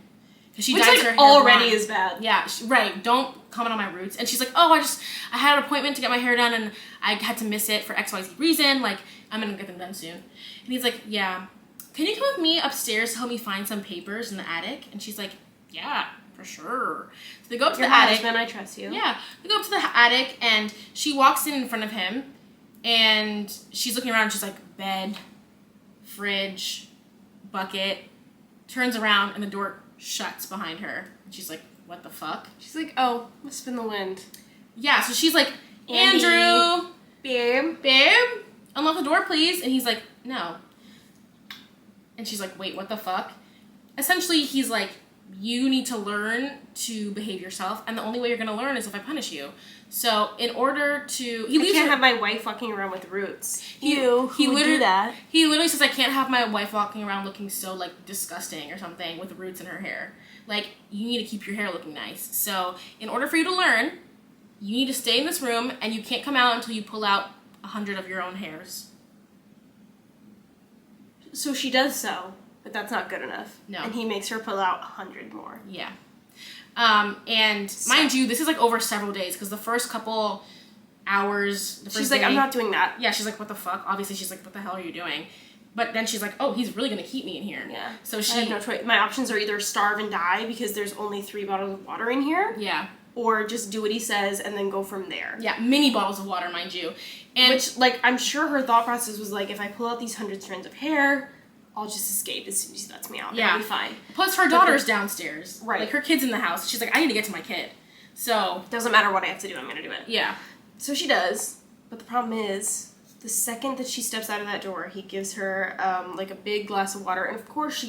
Which, like, already is bad. Yeah, right. Don't comment on my roots. And she's like, oh, I had an appointment to get my hair done, and I had to miss it for XYZ reason. Like, I'm going to get them done soon. And he's like, yeah. Can you come with me upstairs to help me find some papers in the attic? And she's like, yeah, for sure. So they go up to the attic. Husband, I trust you. Yeah. They go up to the attic, and she walks in front of him, and she's looking around, and she's like, bed, fridge, bucket, turns around, and the door shuts behind her. And she's like, what the fuck? She's like, oh, must have been the wind. Yeah, so she's like, Andy, Andrew. Babe, unlock the door, please. And he's like, no. And she's like, wait, what the fuck? Essentially, he's like, you need to learn to behave yourself, and the only way you're going to learn is if I punish you. So, in order to... I can't have my wife walking around with roots. He literally do that. He literally says, I can't have my wife walking around looking so, like, disgusting or something with roots in her hair. Like, you need to keep your hair looking nice. So, in order for you to learn, you need to stay in this room, and you can't come out until you pull out 100 of your own hairs. So she does so, but that's not good enough. No. And he makes her pull out 100 more. Yeah. And mind you, this is, like, over several days, because the first couple hours... She's like, I'm not doing that. Yeah, she's like, what the fuck? Obviously, she's like, what the hell are you doing? But then she's like, oh, he's really going to keep me in here. Yeah. So I have no choice. My options are either starve and die, because there's only 3 bottles of water in here. Yeah. Or just do what he says and then go from there. Yeah, mini bottles of water, mind you. And which, like, I'm sure her thought process was like, if I pull out these 100 strands of hair, I'll just escape as soon as he lets me out. Yeah. It'll be fine. Plus, her daughter's downstairs. Right. Like, her kid's in the house. She's like, I need to get to my kid. So... Doesn't matter what I have to do, I'm going to do it. Yeah. So she does. But the problem is, The second that she steps out of that door, he gives her like a big glass of water, and of course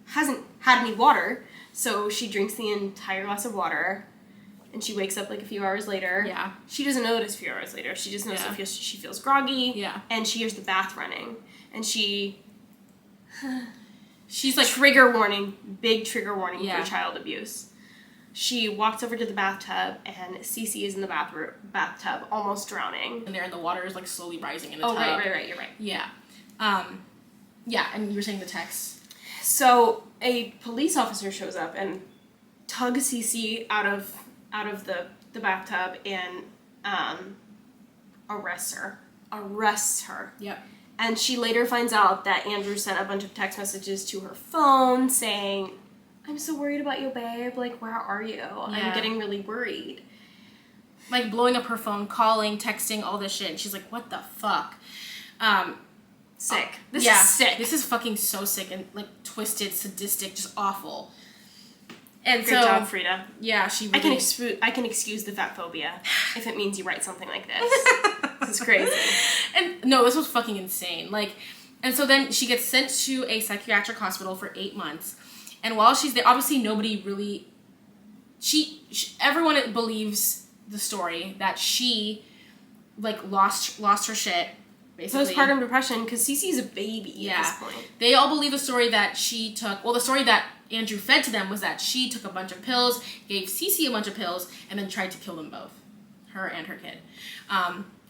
hasn't had any water, so she drinks the entire glass of water, and she wakes up like a few hours later. Yeah. She doesn't know this a few hours later. She just knows Yeah. that she feels groggy. Yeah. And she hears the bath running, and she's like trigger warning, big trigger warning Yeah. for child abuse. She walks over to the bathtub, and Cece is in the bathtub, almost drowning. in there, and the water is like slowly rising in the Oh, tub. right, you're right. Yeah. Yeah, and you were saying the text. So a police officer shows up and tugs Cece out of the bathtub and arrests her. Yep. And she later finds out that Andrew sent a bunch of text messages to her phone saying, "I'm so worried about you, babe. Like, where are you? I'm getting really worried." Like, blowing up her phone, calling, texting, all this shit. And she's like, what the fuck? Sick. This is sick. This is fucking so sick and, like, twisted, sadistic, just awful. And Great job, Freida. Yeah, she really... I can excuse the fat phobia if it means you write something like this. This is crazy. And, no, this was fucking insane. Like, and so then she gets sent to a psychiatric hospital for 8 months. And while she's there, obviously nobody really... Everyone believes the story that she, like, lost her shit, basically. Postpartum depression, because Cece's a baby at this point. They all believe the story that she took... Well, the story that Andrew fed to them was that she took a bunch of pills, gave Cece a bunch of pills, and then tried to kill them both. Her and her kid.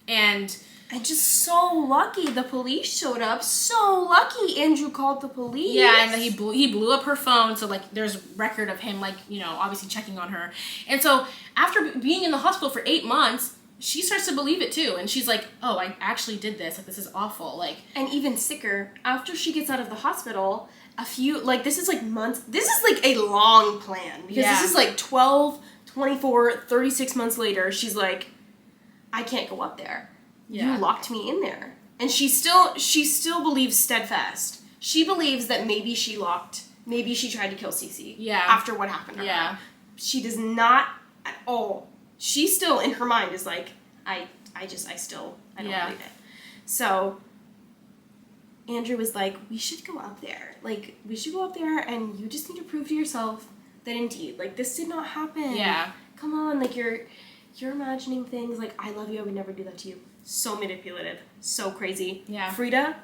And just so lucky the police showed up. So lucky Andrew called the police. Yeah, and then he blew up her phone, so, like, there's record of him, like, you know, obviously checking on her. And so after being in the hospital for 8 months, she starts to believe it too, and she's like, oh, I actually did this, like, this is awful, like... And even sicker, after she gets out of the hospital, this is, like, months, this is, like, a long plan, because this is, like, 12, 24, 36 months later, she's like, I can't go up there. Yeah. You locked me in there. And she still believes steadfast. She believes that maybe she tried to kill Cece. Yeah. After what happened to her. She does not at all. She still, in her mind, is like, I don't believe it. So, Andrew was like, we should go up there. Like, we should go up there, and you just need to prove to yourself that indeed, like, this did not happen. Yeah. Come on, like, you're imagining things, like, I love you, I would never do that to you. So manipulative. So crazy. Yeah. Freida,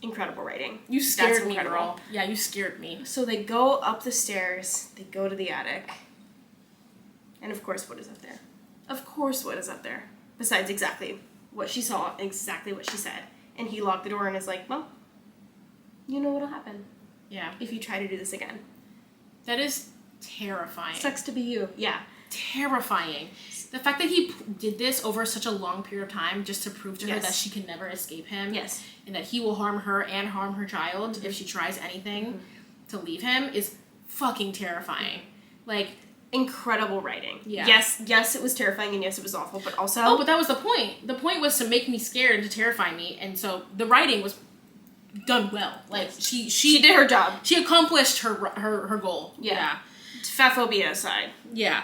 incredible writing. You scared me, girl. Yeah, you scared me. So they go up the stairs, they go to the attic, and of course, what is up there? Of course, what is up there? Besides exactly what she saw, exactly what she said. And he locked the door and is like, well, you know what'll happen. Yeah. If you try to do this again. That is terrifying. Sucks to be you. Yeah. Terrifying. The fact that he did this over such a long period of time just to prove to her that she can never escape him. Yes. And that he will harm her and harm her child if she tries anything to leave him is fucking terrifying. Like, incredible writing. Yeah. Yes, it was terrifying and yes, it was awful, but also... Oh, but that was the point. The point was to make me scared and to terrify me, and so the writing was done well. Like, she did her job. She accomplished her goal. Yeah. Fat phobia aside. Yeah.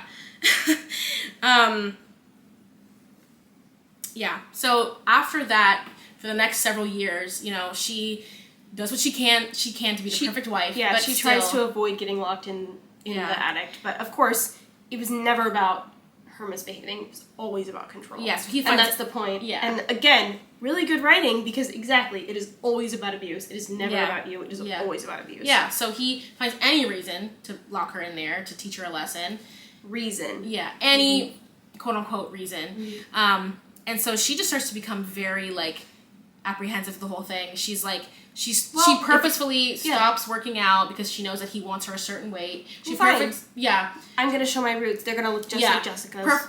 Yeah. So after that, for the next several years, you know, she does what she can to be the perfect wife. Yeah, but she tries to avoid getting locked in the attic. But of course, it was never about her misbehaving. It was always about control. Yes, and that's the point. Yeah. And again, really good writing because exactly, it is always about abuse. It is never about you. It is always about abuse. Yeah, so he finds any reason to lock her in there, to teach her a lesson. Yeah, any quote-unquote reason. And so she just starts to become very, like, apprehensive of the whole thing. She's like, she purposefully stops working out because she knows that he wants her a certain weight. I'm gonna show my roots. They're gonna look just like Jessica's.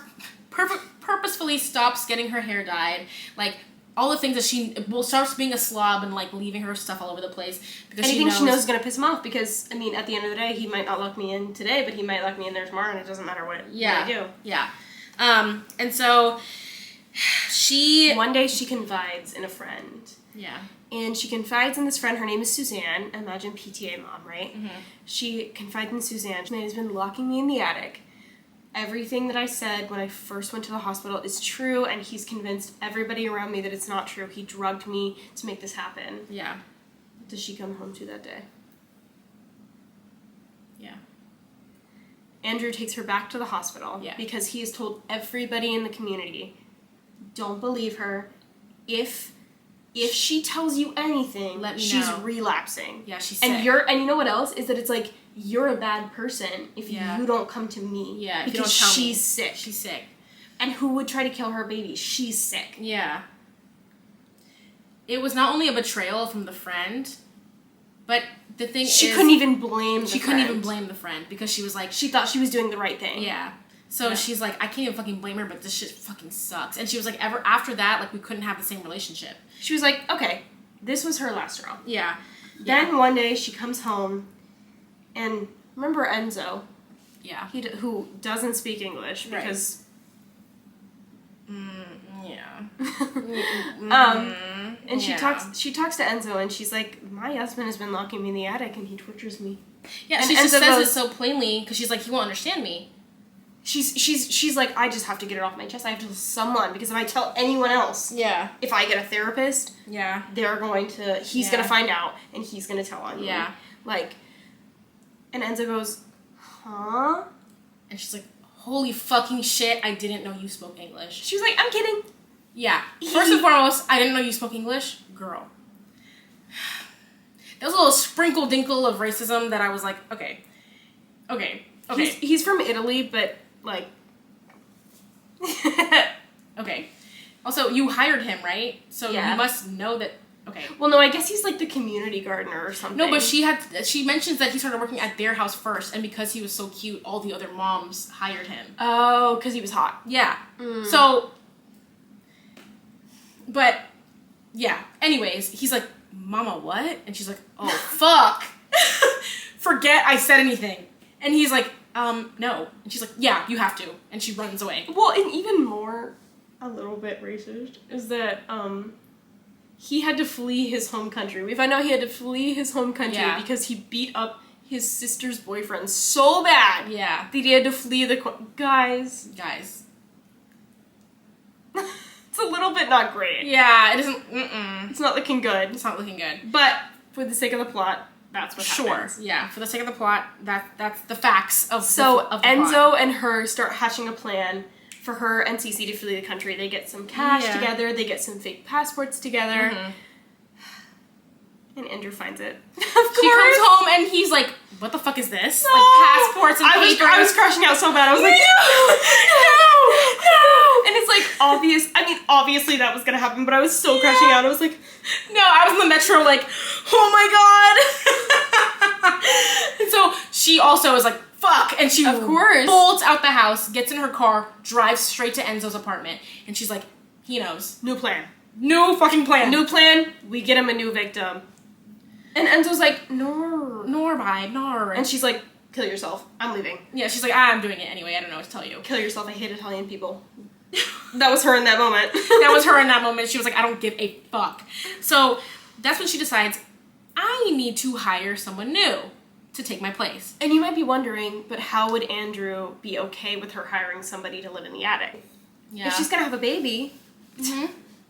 Purposefully stops getting her hair dyed. Like, all the things that she starts being a slob and, like, leaving her stuff all over the place because anything she knows is gonna piss him off because I mean at the end of the day he might not lock me in today but he might lock me in there tomorrow and it doesn't matter what I do. And so one day she confides in a friend. And she confides in this friend. Her name is Suzanne. Imagine PTA mom, right? She confides in Suzanne. She has been locking me in the attic everything that I said when I first went to the hospital is true, and he's convinced everybody around me that it's not true. He drugged me to make this happen. Yeah. What does she come home to that day? Yeah. Andrew takes her back to the hospital because he has told everybody in the community, don't believe her. If she tells you anything, let me she's know. Relapsing. Yeah, she's sick. And you know what else is that it's like you're a bad person if you don't come to me. Yeah, because she's sick. She's sick. And who would try to kill her baby? She's sick. Yeah. It was not only a betrayal from the friend, but the thing is... She couldn't even blame the friend. She couldn't even blame the friend because she was like... She thought she was doing the right thing. Yeah. So she's like, I can't even fucking blame her, but this shit fucking sucks. And she was like, after that, like, we couldn't have the same relationship. She was like, okay, this was her last straw. Yeah. Then one day she comes home, and remember Enzo? Yeah. Who doesn't speak English because... Yeah. And she talks to Enzo, and she's like, my husband has been locking me in the attic, and he tortures me. Yeah, and she Enzo just says goes, it so plainly, because she's like, he won't understand me. She's like, I just have to get it off my chest. I have to tell someone, because if I tell anyone else, if I get a therapist, they're going to, he's going to find out, and he's going to tell on me. Yeah. Like, and Enzo goes, huh? And she's like, holy fucking shit, I didn't know you spoke English. She was like, I'm kidding. Yeah. First and foremost, I didn't know you spoke English. Girl. There was a little sprinkle dinkle of racism that I was like, okay. He's from Italy, but, like... Okay. Also, you hired him, right? So you must know that... Okay. Well, no, I guess he's, like, the community gardener or something. No, but she mentions that he started working at their house first, and because he was so cute, all the other moms hired him. Oh, because he was hot. Yeah. So... But, yeah. Anyways, he's like, Mama, what? And she's like, oh, fuck. Forget I said anything. And he's like, no. And she's like, yeah, you have to. And she runs away. Well, and even more, a little bit racist, is that, he had to flee his home country. We find out he had to flee his home country because he beat up his sister's boyfriend so bad that he had to flee the... Guys. It's a little bit not great. Yeah, it isn't... It's not looking good. It's not looking good. But, for the sake of the plot, that's what happens. Sure, yeah. For the sake of the plot, that's the facts of So, the Enzo plot. and her start hatching a plan for her and Cece to flee the country. They get some cash together. They get some fake passports together. And Andrew finds it. Of course. She comes home and he's like, what the fuck is this? No. Like, passports and papers. I was crashing out so bad. I was like, no! And it's like, obviously that was gonna happen, but I was so crashing out. I was like, no, I was in the metro like, oh my god! And so she also is like, fuck! And she bolts out the house, gets in her car, drives straight to Enzo's apartment, and she's like, he knows. New plan. New fucking plan. New plan, we get him a new victim. And Enzo's like, no. And she's like, kill yourself. I'm leaving. Yeah, she's like, I'm doing it anyway. I don't know what to tell you. Kill yourself. I hate Italian people. That was her in that moment. That was her in that moment. She was like, I don't give a fuck. So that's when she decides, I need to hire someone new to take my place. And you might be wondering, but how would Andrew be okay with her hiring somebody to live in the attic? Yeah. If she's gonna have a baby,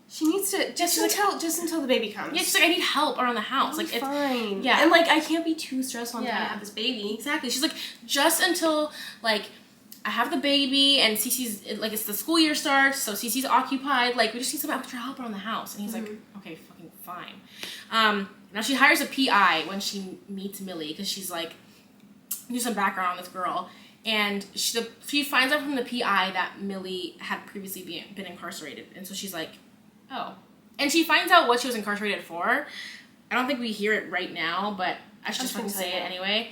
she needs to just until the baby comes. Yeah, she's like, I need help around the house. Like, it's fine. Yeah, and like I can't be too stressed on trying to have this baby. Exactly. She's like, just until like I have the baby and Cece's like it's the school year starts, so Cece's occupied. Like we just need some extra help around the house. And he's like, okay, fucking fine. Now she hires a PI when she meets Millie because she's like, do some background on this girl. And she finds out from the PI that Millie had previously been incarcerated. And so she's like, oh. And she finds out what she was incarcerated for. I don't think we hear it right now, but I should just fucking say it anyway.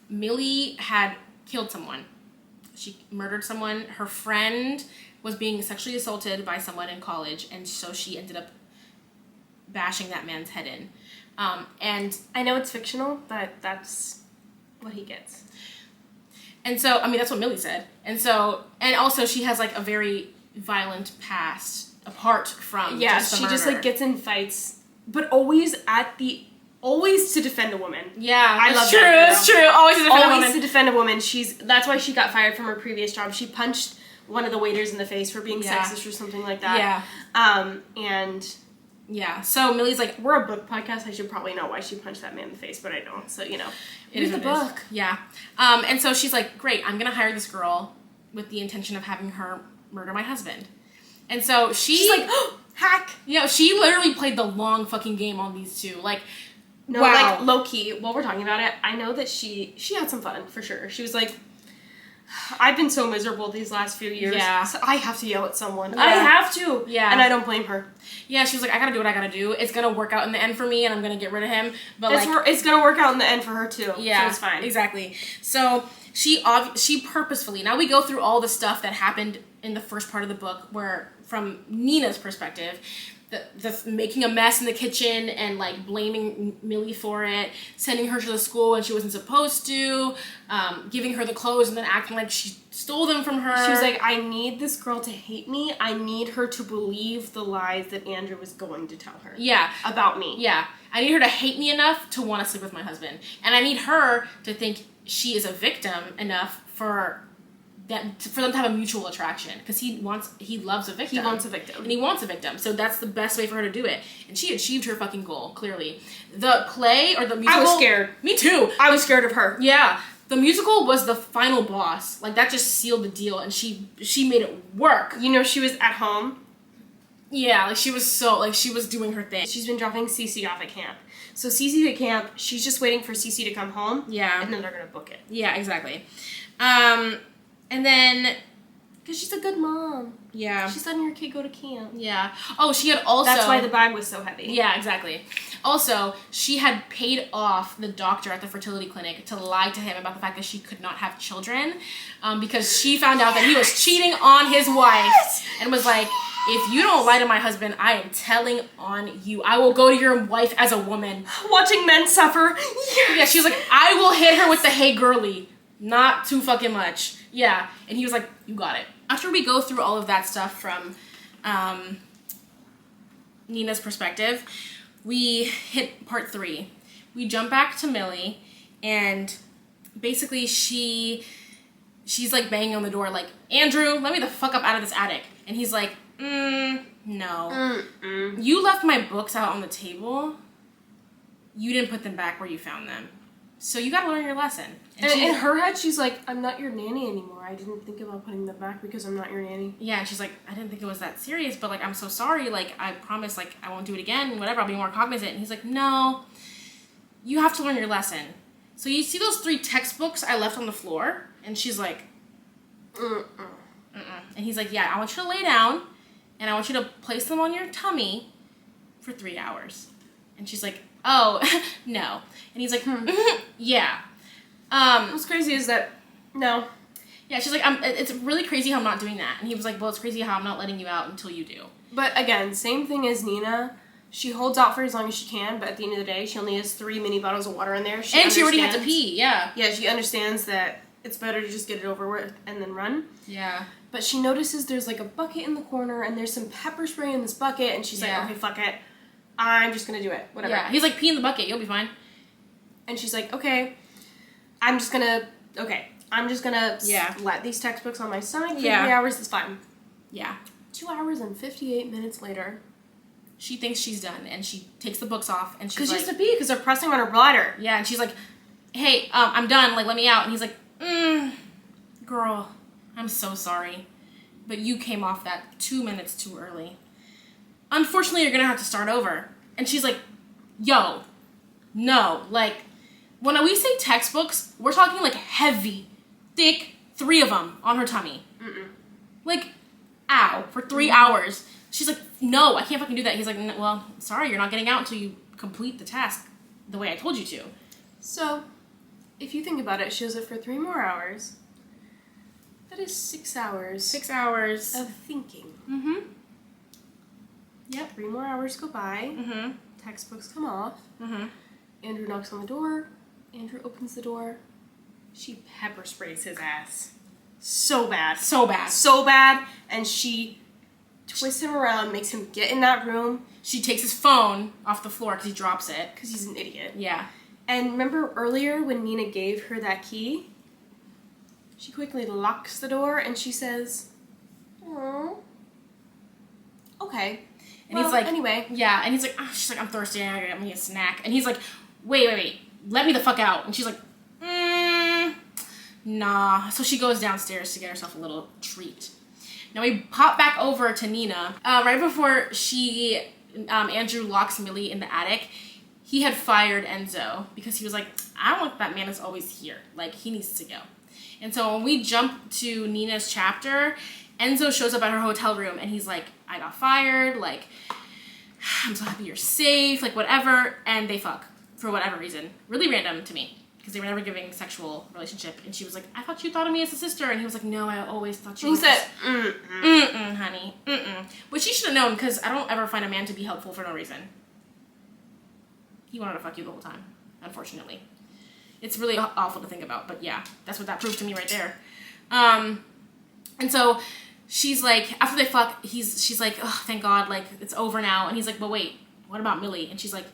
Millie had killed someone. She murdered someone. Her friend was being sexually assaulted by someone in college, and so she ended up bashing that man's head in. And I know it's fictional, but that's what he gets. And so, I mean, that's what Millie said. And also she has like a very violent past apart from just the murder. Just like gets in fights, but always at the always to defend a woman. Yeah, I love true. that. It's true. Always to defend a woman. Always to defend a woman. That's why she got fired from her previous job. She punched one of the waiters in the face for being sexist or something like that. Yeah. And yeah. So Millie's like, we're a book podcast. I should probably know why she punched that man in the face, but I don't. So, you know, read the book. Yeah. And so she's like, great, I'm going to hire this girl with the intention of having her murder my husband. And so she's like, oh, hack. You know, she literally played the long fucking game on these two. Like, no, wow. Like, low-key, while we're talking about it, I know that she had some fun, for sure. She was like, I've been so miserable these last few years. Yeah. So I have to yell at someone. Yeah. I have to. Yeah. And I don't blame her. Yeah, she was like, I gotta do what I gotta do. It's gonna work out in the end for me, and I'm gonna get rid of him. But it's gonna work out in the end for her, too. Yeah. So it's fine. Exactly. So she purposefully, now we go through all the stuff that happened in the first part of the book, where, from Nina's perspective, the making a mess in the kitchen and like blaming Millie for it, sending her to the school when she wasn't supposed to, giving her the clothes and then acting like she stole them from her. She was like, I need this girl to hate me. I need her to believe the lies that Andrew was going to tell her. Yeah. About me. Yeah. I need her to hate me enough to want to sleep with my husband. And I need her to think she is a victim enough for them to have a mutual attraction, because he loves a victim. He wants a victim. And he wants a victim. So that's the best way for her to do it. And she achieved her fucking goal, clearly. The play, or the musical... I was scared. Me too. I was scared of her. Yeah. The musical was the final boss. Like, that just sealed the deal, and she made it work. You know, she was at home. Yeah, like, she was doing her thing. She's been dropping Cece off at camp. So Cece at camp, she's just waiting for Cece to come home. Yeah. And then they're gonna book it. Yeah, exactly. And then... Because she's a good mom. Yeah. She's letting her kid go to camp. Yeah. Oh, she had also... That's why the bag was so heavy. Yeah, exactly. Also, she had paid off the doctor at the fertility clinic to lie to him about the fact that she could not have children, because she found out that he was cheating on his wife, and was like, if you don't lie to my husband, I am telling on you. I will go to your wife as a woman. Watching men suffer. Yes. Yeah, she was like, I will hit her with the hey girly. Not too fucking much. Yeah. And he was like, you got it. After we go through all of that stuff from Nina's perspective, we hit part 3. We jump back to Millie, and basically she's like banging on the door like, Andrew, let me the fuck up out of this attic. And he's like, no. Mm-mm. You left my books out on the table. You didn't put them back where you found them. So you gotta learn your lesson. And in her head, she's like, I'm not your nanny anymore. I didn't think about putting them back because I'm not your nanny. Yeah, and she's like, I didn't think it was that serious, but, like, I'm so sorry. Like, I promise, like, I won't do it again. Whatever, I'll be more cognizant. And he's like, no, you have to learn your lesson. So you see those 3 textbooks I left on the floor? And she's like, And he's like, yeah, I want you to lay down, and I want you to place them on your tummy for 3 hours. And she's like, oh, no. And he's like, yeah. What's crazy is that, no. Yeah, she's like, it's really crazy how I'm not doing that. And he was like, well, it's crazy how I'm not letting you out until you do. But again, same thing as Nina. She holds out for as long as she can, but at the end of the day, she only has 3 mini bottles of water in there. She already had to pee, yeah. Yeah, she understands that it's better to just get it over with and then run. Yeah. But she notices there's like a bucket in the corner, and there's some pepper spray in this bucket, and she's like, okay, fuck it. I'm just gonna do it. Whatever. Yeah, he's like, pee in the bucket, you'll be fine. And she's like, okay, I'm just gonna let these textbooks on my side for 3 hours, it's fine. Yeah. 2 hours and 58 minutes later, she thinks she's done, and she takes the books off, and she's like... Because she has to pee, because they're pressing on her bladder. Yeah, and she's like, hey, I'm done, like, let me out. And he's like, girl, I'm so sorry, but you came off that 2 minutes too early. Unfortunately, you're gonna have to start over. And she's like, yo, no, like, when we say textbooks, we're talking, like, heavy, thick, 3 of them on her tummy. Like, ow, for 3 hours. She's like, no, I can't fucking do that. He's like, well, sorry, you're not getting out until you complete the task the way I told you to. So, if you think about it, she does it for 3 more hours. That is 6 hours. 6 hours. Of thinking. Yep. 3 more hours go by. Textbooks come off. Andrew knocks on the door. Andrew opens the door. She pepper sprays his ass. So bad. So bad. So bad. And she twists him around, makes him get in that room. She takes his phone off the floor because he drops it. Because he's an idiot. Yeah. And remember earlier when Nina gave her that key? She quickly locks the door and she says, "Oh, okay." And he's like, anyway. Yeah, and he's like, she's like, I'm thirsty, I gotta get me a snack. And he's like, wait, let me the fuck out. And she's like, nah. So she goes downstairs to get herself a little treat. Now we pop back over to Nina. Right before Andrew locks Millie in the attic, he had fired Enzo because he was like, I don't want that man is always here. Like, he needs to go. And so when we jump to Nina's chapter, Enzo shows up at her hotel room and he's like, I got fired, like, I'm so happy you're safe, like, whatever. And they fuck for whatever reason. Really random to me because they were never giving sexual relationship. And she was like, I thought you thought of me as a sister. And he was like, no, I always thought you were. He said, honey, Which he should have known because I don't ever find a man to be helpful for no reason. He wanted to fuck you the whole time, unfortunately. It's really awful to think about, but yeah, that's what that proved to me right there. And so she's like, after they fuck, she's like, oh, thank God, like, it's over now. And he's like, but wait, what about Millie? And she's like,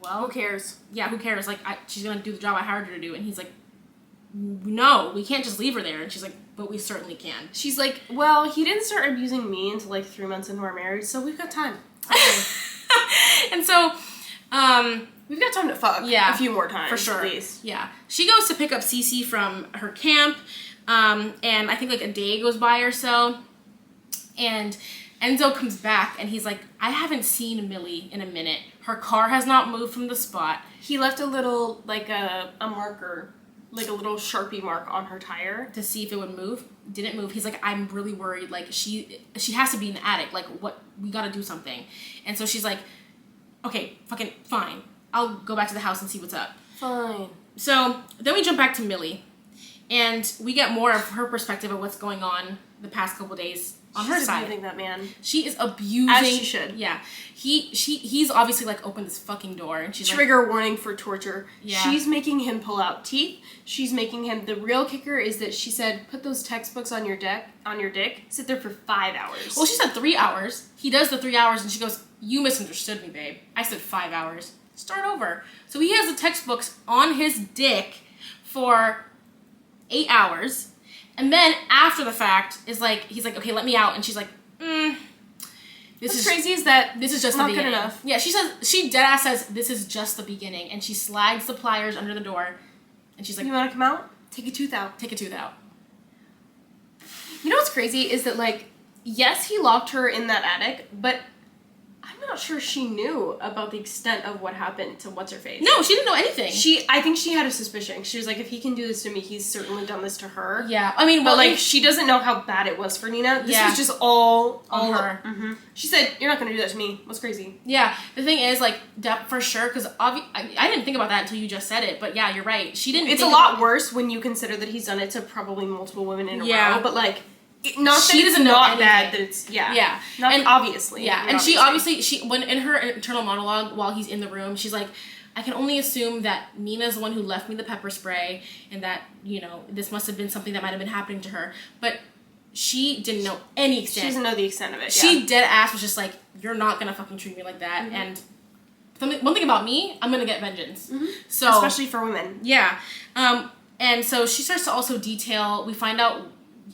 well, who cares? Yeah, who cares? Like, she's gonna do the job I hired her to do. And he's like, no, we can't just leave her there. And she's like, but we certainly can. She's like, well, he didn't start abusing me until like 3 months into our marriage, so we've got time. And so, we've got time to fuck. Yeah, a few more times, for sure. At least. Yeah, she goes to pick up Cece from her camp, and I think like a day goes by or so, and Enzo comes back and he's like, I haven't seen Millie in a minute. Her car has not moved from the spot. He left a little, like a marker, like a little Sharpie mark on her tire to see if it would move. Didn't move. He's like, I'm really worried. Like, she has to be in the attic. Like, what? We gotta do something. And so she's like, okay, fucking fine. I'll go back to the house and see what's up. Fine. So then we jump back to Millie, and we get more of her perspective of what's going on the past couple days on her side. She's abusing that man. She is abusing. As she should. Yeah. He's obviously like opened this fucking door, and she's trigger warning for torture. Yeah. She's making him pull out teeth. She's making him. The real kicker is that she said, put those textbooks on your dick. Sit there for 5 hours. Well, she said 3 hours. He does the 3 hours, and she goes, you misunderstood me, babe. I said 5 hours. Start over. So he has the textbooks on his dick for 8 hours. And then after the fact is like, he's like, okay, let me out. And she's like, What's crazy is that this is just not the beginning. Good enough. Yeah, she deadass says this is just the beginning, and she slides the pliers under the door, and she's like, you want to come out? Take a tooth out. Take a tooth out. You know what's crazy is that, like, yes, he locked her in that attic, but I'm not sure she knew about the extent of what happened to what's-her-face. No, she didn't know anything. I think she had a suspicion. She was like, if he can do this to me, he's certainly done this to her. Yeah, I mean, but like, she doesn't know how bad it was for Nina. This was just all on her. Mm-hmm. She said, you're not going to do that to me. What's crazy? Yeah, the thing is, like, for sure, because I didn't think about that until you just said it, but yeah, you're right. She didn't. It's a lot worse when you consider that he's done it to probably multiple women in a row, but like, not that it's not bad, that it's, yeah. Not and, obviously. Yeah, and she obviously, when in her internal monologue while he's in the room, she's like, I can only assume that Nina's the one who left me the pepper spray, and that, you know, this must have been something that might have been happening to her. But she didn't know any extent. She doesn't know the extent of it, She dead ass was just like, you're not gonna fucking treat me like that, and one thing about me, I'm gonna get vengeance. So especially for women. Yeah. And so she starts to also detail, we find out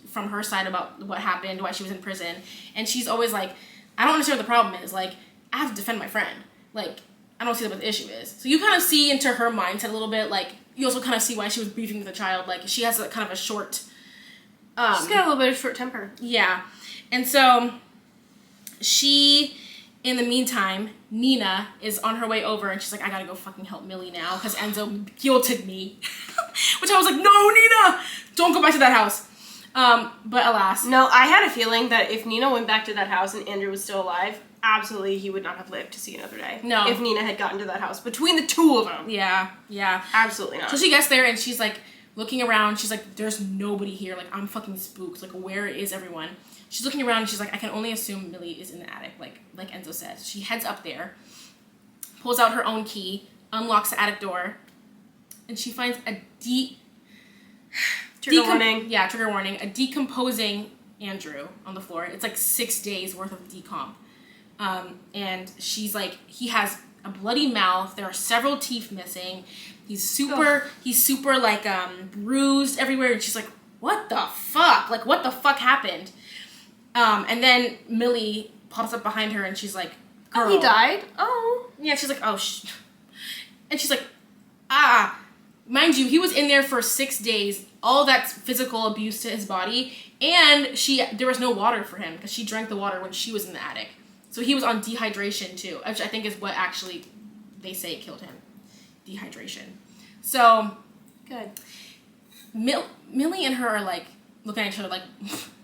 from her side about what happened, why she was in prison, and she's always like, I don't understand what the problem is. Like, I have to defend my friend. Like, I don't see what the issue is. So you kind of see into her mindset a little bit. Like, you also kind of see why she was beefing with the child. Like, she has kind of a short... she's got a little bit of short temper. Yeah. And so she, in the meantime, Nina is on her way over, and she's like, I gotta go fucking help Millie now, because Enzo guilted me. Which I was like, no, Nina! Don't go back to that house. But alas. No, I had a feeling that if Nina went back to that house and Andrew was still alive, absolutely he would not have lived to see another day. No. If Nina had gotten to that house. Between the two of them. Yeah. Absolutely not. So she gets there and she's like looking around. She's like, there's nobody here. Like, I'm fucking spooked. Like, where is everyone? She's looking around and she's like, I can only assume Millie is in the attic, like Enzo says. She heads up there, pulls out her own key, unlocks the attic door, and she finds a Trigger warning. Yeah, trigger warning. A decomposing Andrew on the floor. It's like 6 days worth of decomp. And she's like, he has a bloody mouth. There are several teeth missing. He's super like bruised everywhere. And she's like, what the fuck? Like, what the fuck happened? And then Millie pops up behind her and she's like, girl. Oh, he died? Oh. Yeah, she's like, oh, and she's like, mind you, he was in there for 6 days, all that physical abuse to his body, and there was no water for him, because she drank the water when she was in the attic. So he was on dehydration, too, which I think is what actually they say killed him. Dehydration. So, good. Millie and her are, like, looking at each other like,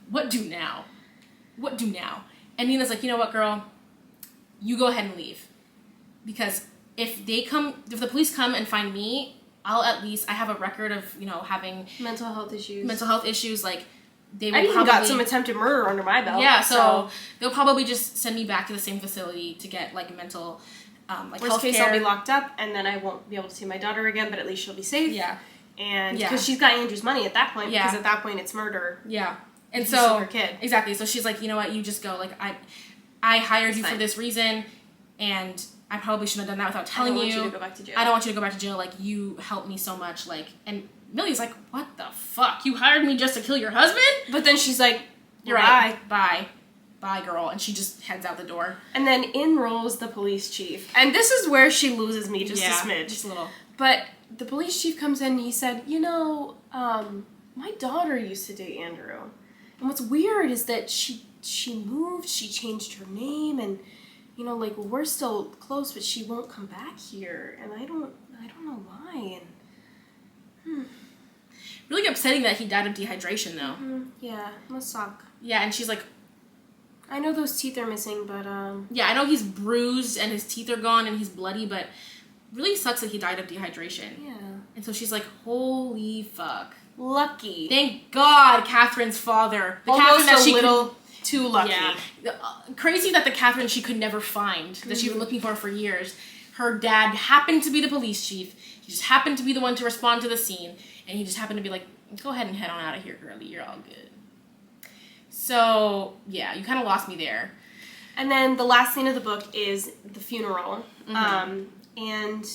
what do now? What do now? And Nina's like, you know what, girl? You go ahead and leave. Because if the police come and find me, I have a record of, having mental health issues. Like, they will I even got some attempted murder under my belt. Yeah, so they'll probably just send me back to the same facility to get, like, mental, worst case, I'll be locked up, and then I won't be able to see my daughter again, but at least she'll be safe. Yeah. And because she's got Andrew's money at that point, because at that point it's murder. Yeah. And he's so, still her kid. Exactly. So she's like, you know what, you just go. Like, I hired you for this reason, and I probably shouldn't have done that without telling you. I don't want you to go back to jail. I don't want you to go back to jail. Like, you helped me so much. Like, and Millie's like, what the fuck? You hired me just to kill your husband? But then she's like, you're right. Bye. Bye, girl. And she just heads out the door. And then in rolls the police chief. And this is where she loses me just a smidge. Just a little. But the police chief comes in and he said, my daughter used to date Andrew. And what's weird is that she moved, she changed her name, and, we're still close, but she won't come back here. And I don't know why. And, Really upsetting that he died of dehydration, though. Mm-hmm. Yeah, must suck. Yeah, and she's like, I know those teeth are missing, but, yeah, I know he's bruised and his teeth are gone and he's bloody, but really sucks that he died of dehydration. Yeah. And so she's like, holy fuck. Lucky. Thank God Catherine's father. The Catherine that she too lucky. Yeah. Crazy that the Catherine she could never find, that she was looking for years. Her dad happened to be the police chief. He just happened to be the one to respond to the scene. And he just happened to be like, go ahead and head on out of here, girlie. You're all good. So, yeah, you kind of lost me there. And then the last scene of the book is the funeral. Mm-hmm. And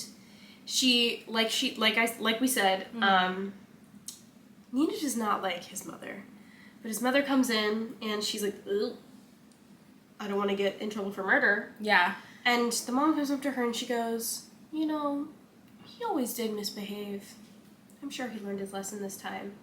she, like we said, Nina does not like his mother. But his mother comes in and she's like, ugh, I don't want to get in trouble for murder. Yeah. And the mom comes up to her and she goes, he always did misbehave. I'm sure he learned his lesson this time.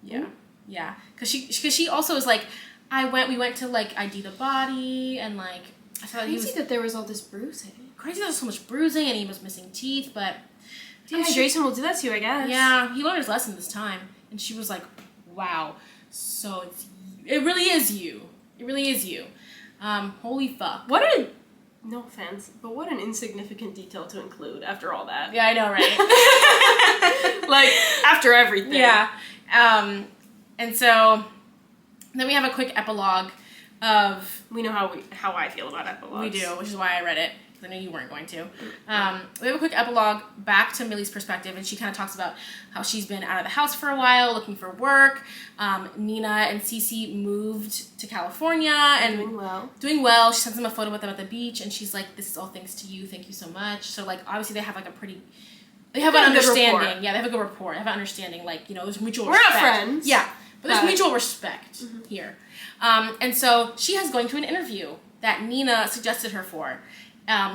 Yeah. Yeah. Because she also is like, we went to, like, ID the body, and, like, I thought crazy that there was all this bruising. Crazy that there was so much bruising, and he was missing teeth, but dehydration will do that to you, I guess. Yeah, he learned his lesson this time. And she was like, wow, so it really is you. It really is you. Holy fuck. No offense, but what an insignificant detail to include after all that. Yeah, I know, right? Like, after everything. Yeah. And so then we have a quick epilogue of... We know how I feel about epilogues. We do, which is why I read it. I knew you weren't going to. We have a quick epilogue back to Millie's perspective, and she kind of talks about how she's been out of the house for a while, looking for work. Nina and Cece moved to California and doing well. She sends them a photo with them at the beach, and she's like, "This is all thanks to you. Thank you so much." So, like, obviously they have like they have an understanding. Yeah, they have a good rapport. They have an understanding. Like, there's mutual respect. We're not friends. Yeah, but there's mutual respect here. And so she is going to an interview that Nina suggested her for.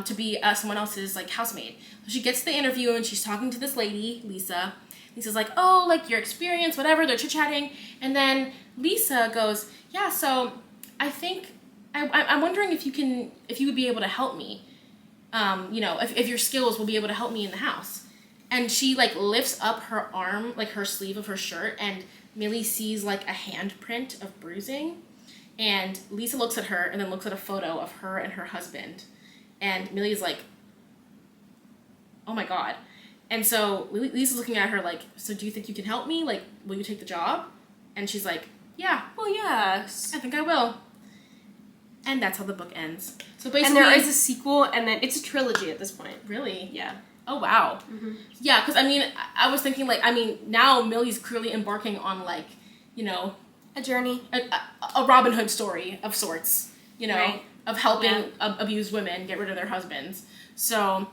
To be someone else's, like, housemaid. So she gets to the interview, and she's talking to this lady, Lisa. Lisa's like, oh, like, your experience, whatever. They're chit-chatting. And then Lisa goes, yeah, so I think, I'm wondering if you would be able to help me. If your skills will be able to help me in the house. And she, like, lifts up her arm, like, her sleeve of her shirt, and Millie sees, like, a handprint of bruising. And Lisa looks at her, and then looks at a photo of her and her husband. And Millie's like, oh my God. And so Lisa's looking at her like, so do you think you can help me? Like, will you take the job? And she's like, yeah. Well, yes. I think I will. And that's how the book ends. So basically... And there is a sequel, and then it's a trilogy at this point. Really? Yeah. Oh, wow. Mm-hmm. Yeah, because, I was thinking, now Millie's clearly embarking on, like, you know, a journey, a Robin Hood story of sorts, you know, right. of helping abused women get rid of their husbands. So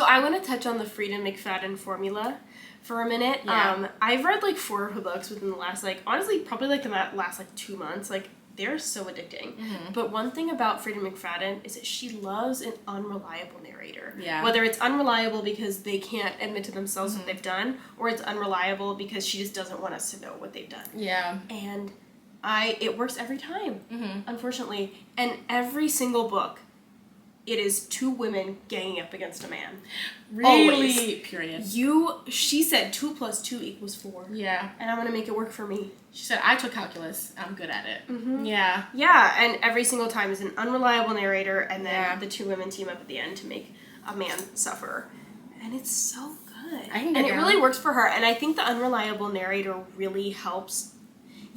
I want to touch on the Freida McFadden formula for a minute. Yeah. I've read like 4 of her books within the last, like, honestly, probably like the last like 2 months. Like, they're so addicting. Mm-hmm. But one thing about Freida McFadden is that she loves an unreliable narrator. Yeah. Whether it's unreliable because they can't admit to themselves Mm-hmm. what they've done, or it's unreliable because she just doesn't want us to know what they've done. Yeah. And it works every time, Mm-hmm. unfortunately. And every single book, it is 2 women ganging up against a man. Really? Always. Period. She said 2 + 2 = 4. Yeah. And I'm going to make it work for me. She said, I took calculus. I'm good at it. Mm-hmm. Yeah. Yeah, and every single time is an unreliable narrator, and then Yeah. the 2 women team up at the end to make a man suffer. And it's so good. I can and get it down. really works for her. And I think the unreliable narrator really helps.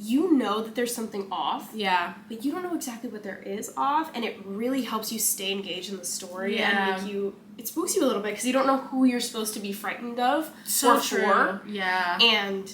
You know that there's something off, Yeah. but you don't know exactly what there is off, and it really helps you stay engaged in the story Yeah. and make you. It spooks you a little bit because you don't know who you're supposed to be frightened of So or true. for. Yeah. And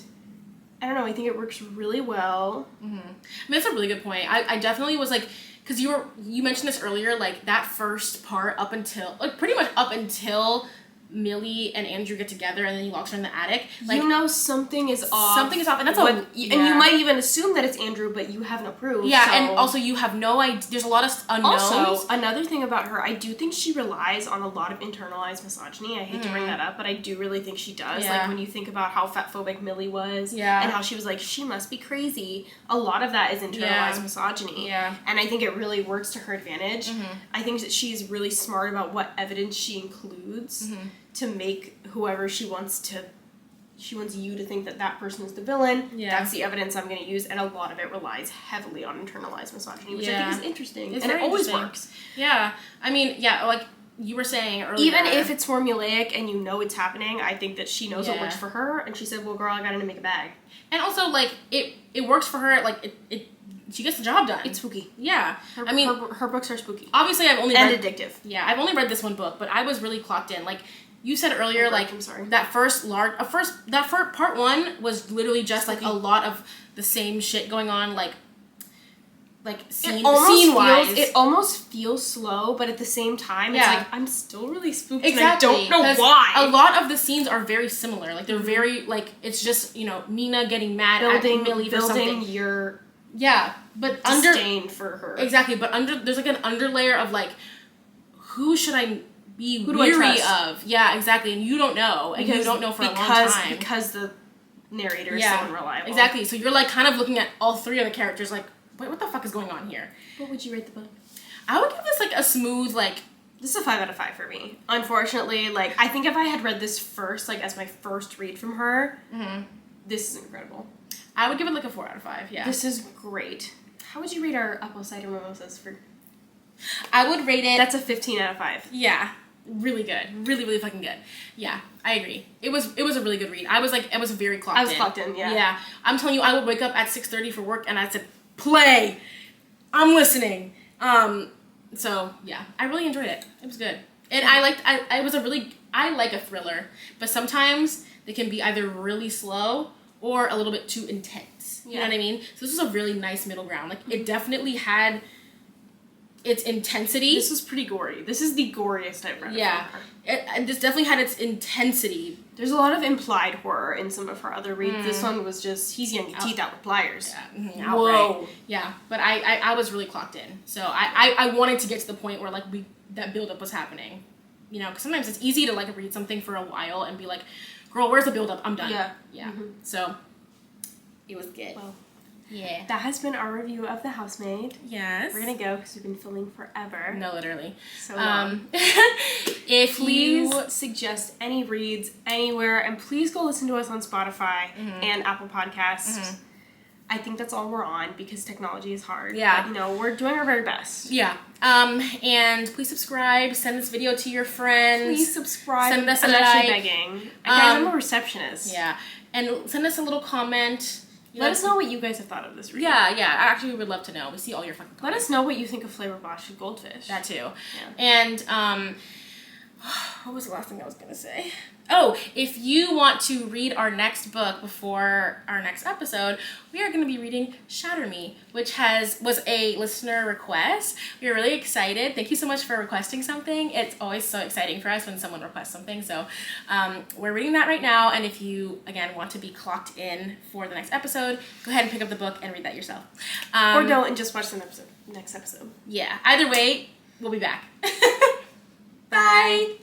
I don't know. I think it works really well. Mm-hmm. I mean, that's a really good point. I definitely was like, because you mentioned this earlier, like that first part up until, like pretty much up until Millie and Andrew get together and then he locks her in the attic. Like, You know something is off. Something is off, and that's and you might even assume that it's Andrew, but you have no proof. Yeah, so. and also you have no idea. There's a lot of unknowns. Also, another thing about her, I do think she relies on a lot of internalized misogyny. I hate to bring that up, but I do really think she does. Yeah. Like, when you think about how fatphobic Millie was, Yeah. and how she was like, she must be crazy, a lot of that is internalized misogyny. Yeah. And I think it really works to her advantage. Mm-hmm. I think that she's really smart about what evidence she includes Mm-hmm. to make whoever she wants you to think that person is the villain. Yeah. That's the evidence I'm going to use, and a lot of it relies heavily on internalized misogyny, which I Yeah. think is interesting. It's and it very always interesting. works. Yeah. I mean, yeah, like you were saying earlier. Even if it's formulaic and you know it's happening, I think that she knows what Yeah. works for her, and she said, well, girl, I got to make a bag. And also, like, it works for her, like, she gets the job done. It's spooky. Yeah. Her books are spooky. Obviously I've only And read... addictive. Yeah, I've only read this one book, but I was really clocked in. Like, you said earlier, like, I'm sorry. that first part 1 was literally just, like, a lot of the same shit going on, like scene-wise. It almost feels slow, but at the same time, Yeah. it's like, I'm still really spooked, Exactly. and I don't know 'Cause why. A lot of the scenes are very similar. Like, they're very, like, it's just, you know, Nina getting mad at Millie for something. building your Yeah, but disdain for her. Exactly, but there's, like, an underlayer of, like, who should I be Who do I weary trust? of? Yeah, exactly, and you don't know, and you don't know for a long time. Because the narrator is so unreliable. Exactly, so you're, like, kind of looking at all 3 of the characters, like, wait, what the fuck is going on here? What would you rate the book? I would give this, like, a smooth, like... This is a 5 out of 5 for me. Unfortunately, like, I think if I had read this first, like, as my first read from her, this is incredible. I would give it, like, a 4 out of 5, yeah. This is great. How would you rate our apple cider mimosas for... I would rate it... That's a 15 out of 5. Yeah. Really good. Really, really fucking good. Yeah, I agree. It was a really good read. I was very clocked in. I was clocked in, yeah. Yeah. I'm telling you, I would wake up at 6:30 for work and I said, play! I'm listening. So, yeah. I really enjoyed it. It was good. And I like a thriller, but sometimes they can be either really slow or a little bit too intense. You know what I mean? So this was a really nice middle ground. Like, it definitely had its intensity. This was pretty gory. This is the goriest I've read from her. This definitely had its intensity. There's a lot of implied horror in some of her other reads. This one was just, he's yanking teeth out with pliers. Yeah. Whoa. Yeah, but I was really clocked in. So I wanted to get to the point where, like, that buildup was happening. You know, because sometimes it's easy to, like, read something for a while and be like, girl, where's the buildup? I'm done. Yeah. Yeah. So, it was good. Well, yeah. that has been our review of The Housemaid. Yes. We're gonna go because we've been filming forever. No, literally. So long. If Please you... suggest any reads anywhere, and please go listen to us on Spotify and Apple Podcasts. I think that's all we're on because technology is hard. Yeah. But, you know, we're doing our very best. Yeah. And please subscribe. Send this video to your friends. Please subscribe. Send us a I'm actually like. begging. Guys, I'm a receptionist. Yeah. And send us a little comment. Let us know what you guys have thought of this read. Yeah. Actually, we would love to know. We see all your fucking comments. Let us know what you think of Flavor Bosch Goldfish. That too. Yeah. And what was the last thing I was going to say? Oh, if you want to read our next book before our next episode, we are going to be reading Shatter Me, which was a listener request. We are really excited. Thank you so much for requesting something. It's always so exciting for us when someone requests something. So we're reading that right now. And if you, again, want to be clocked in for the next episode, go ahead and pick up the book and read that yourself. Or don't and just watch the next episode. Yeah. Either way, we'll be back. Bye.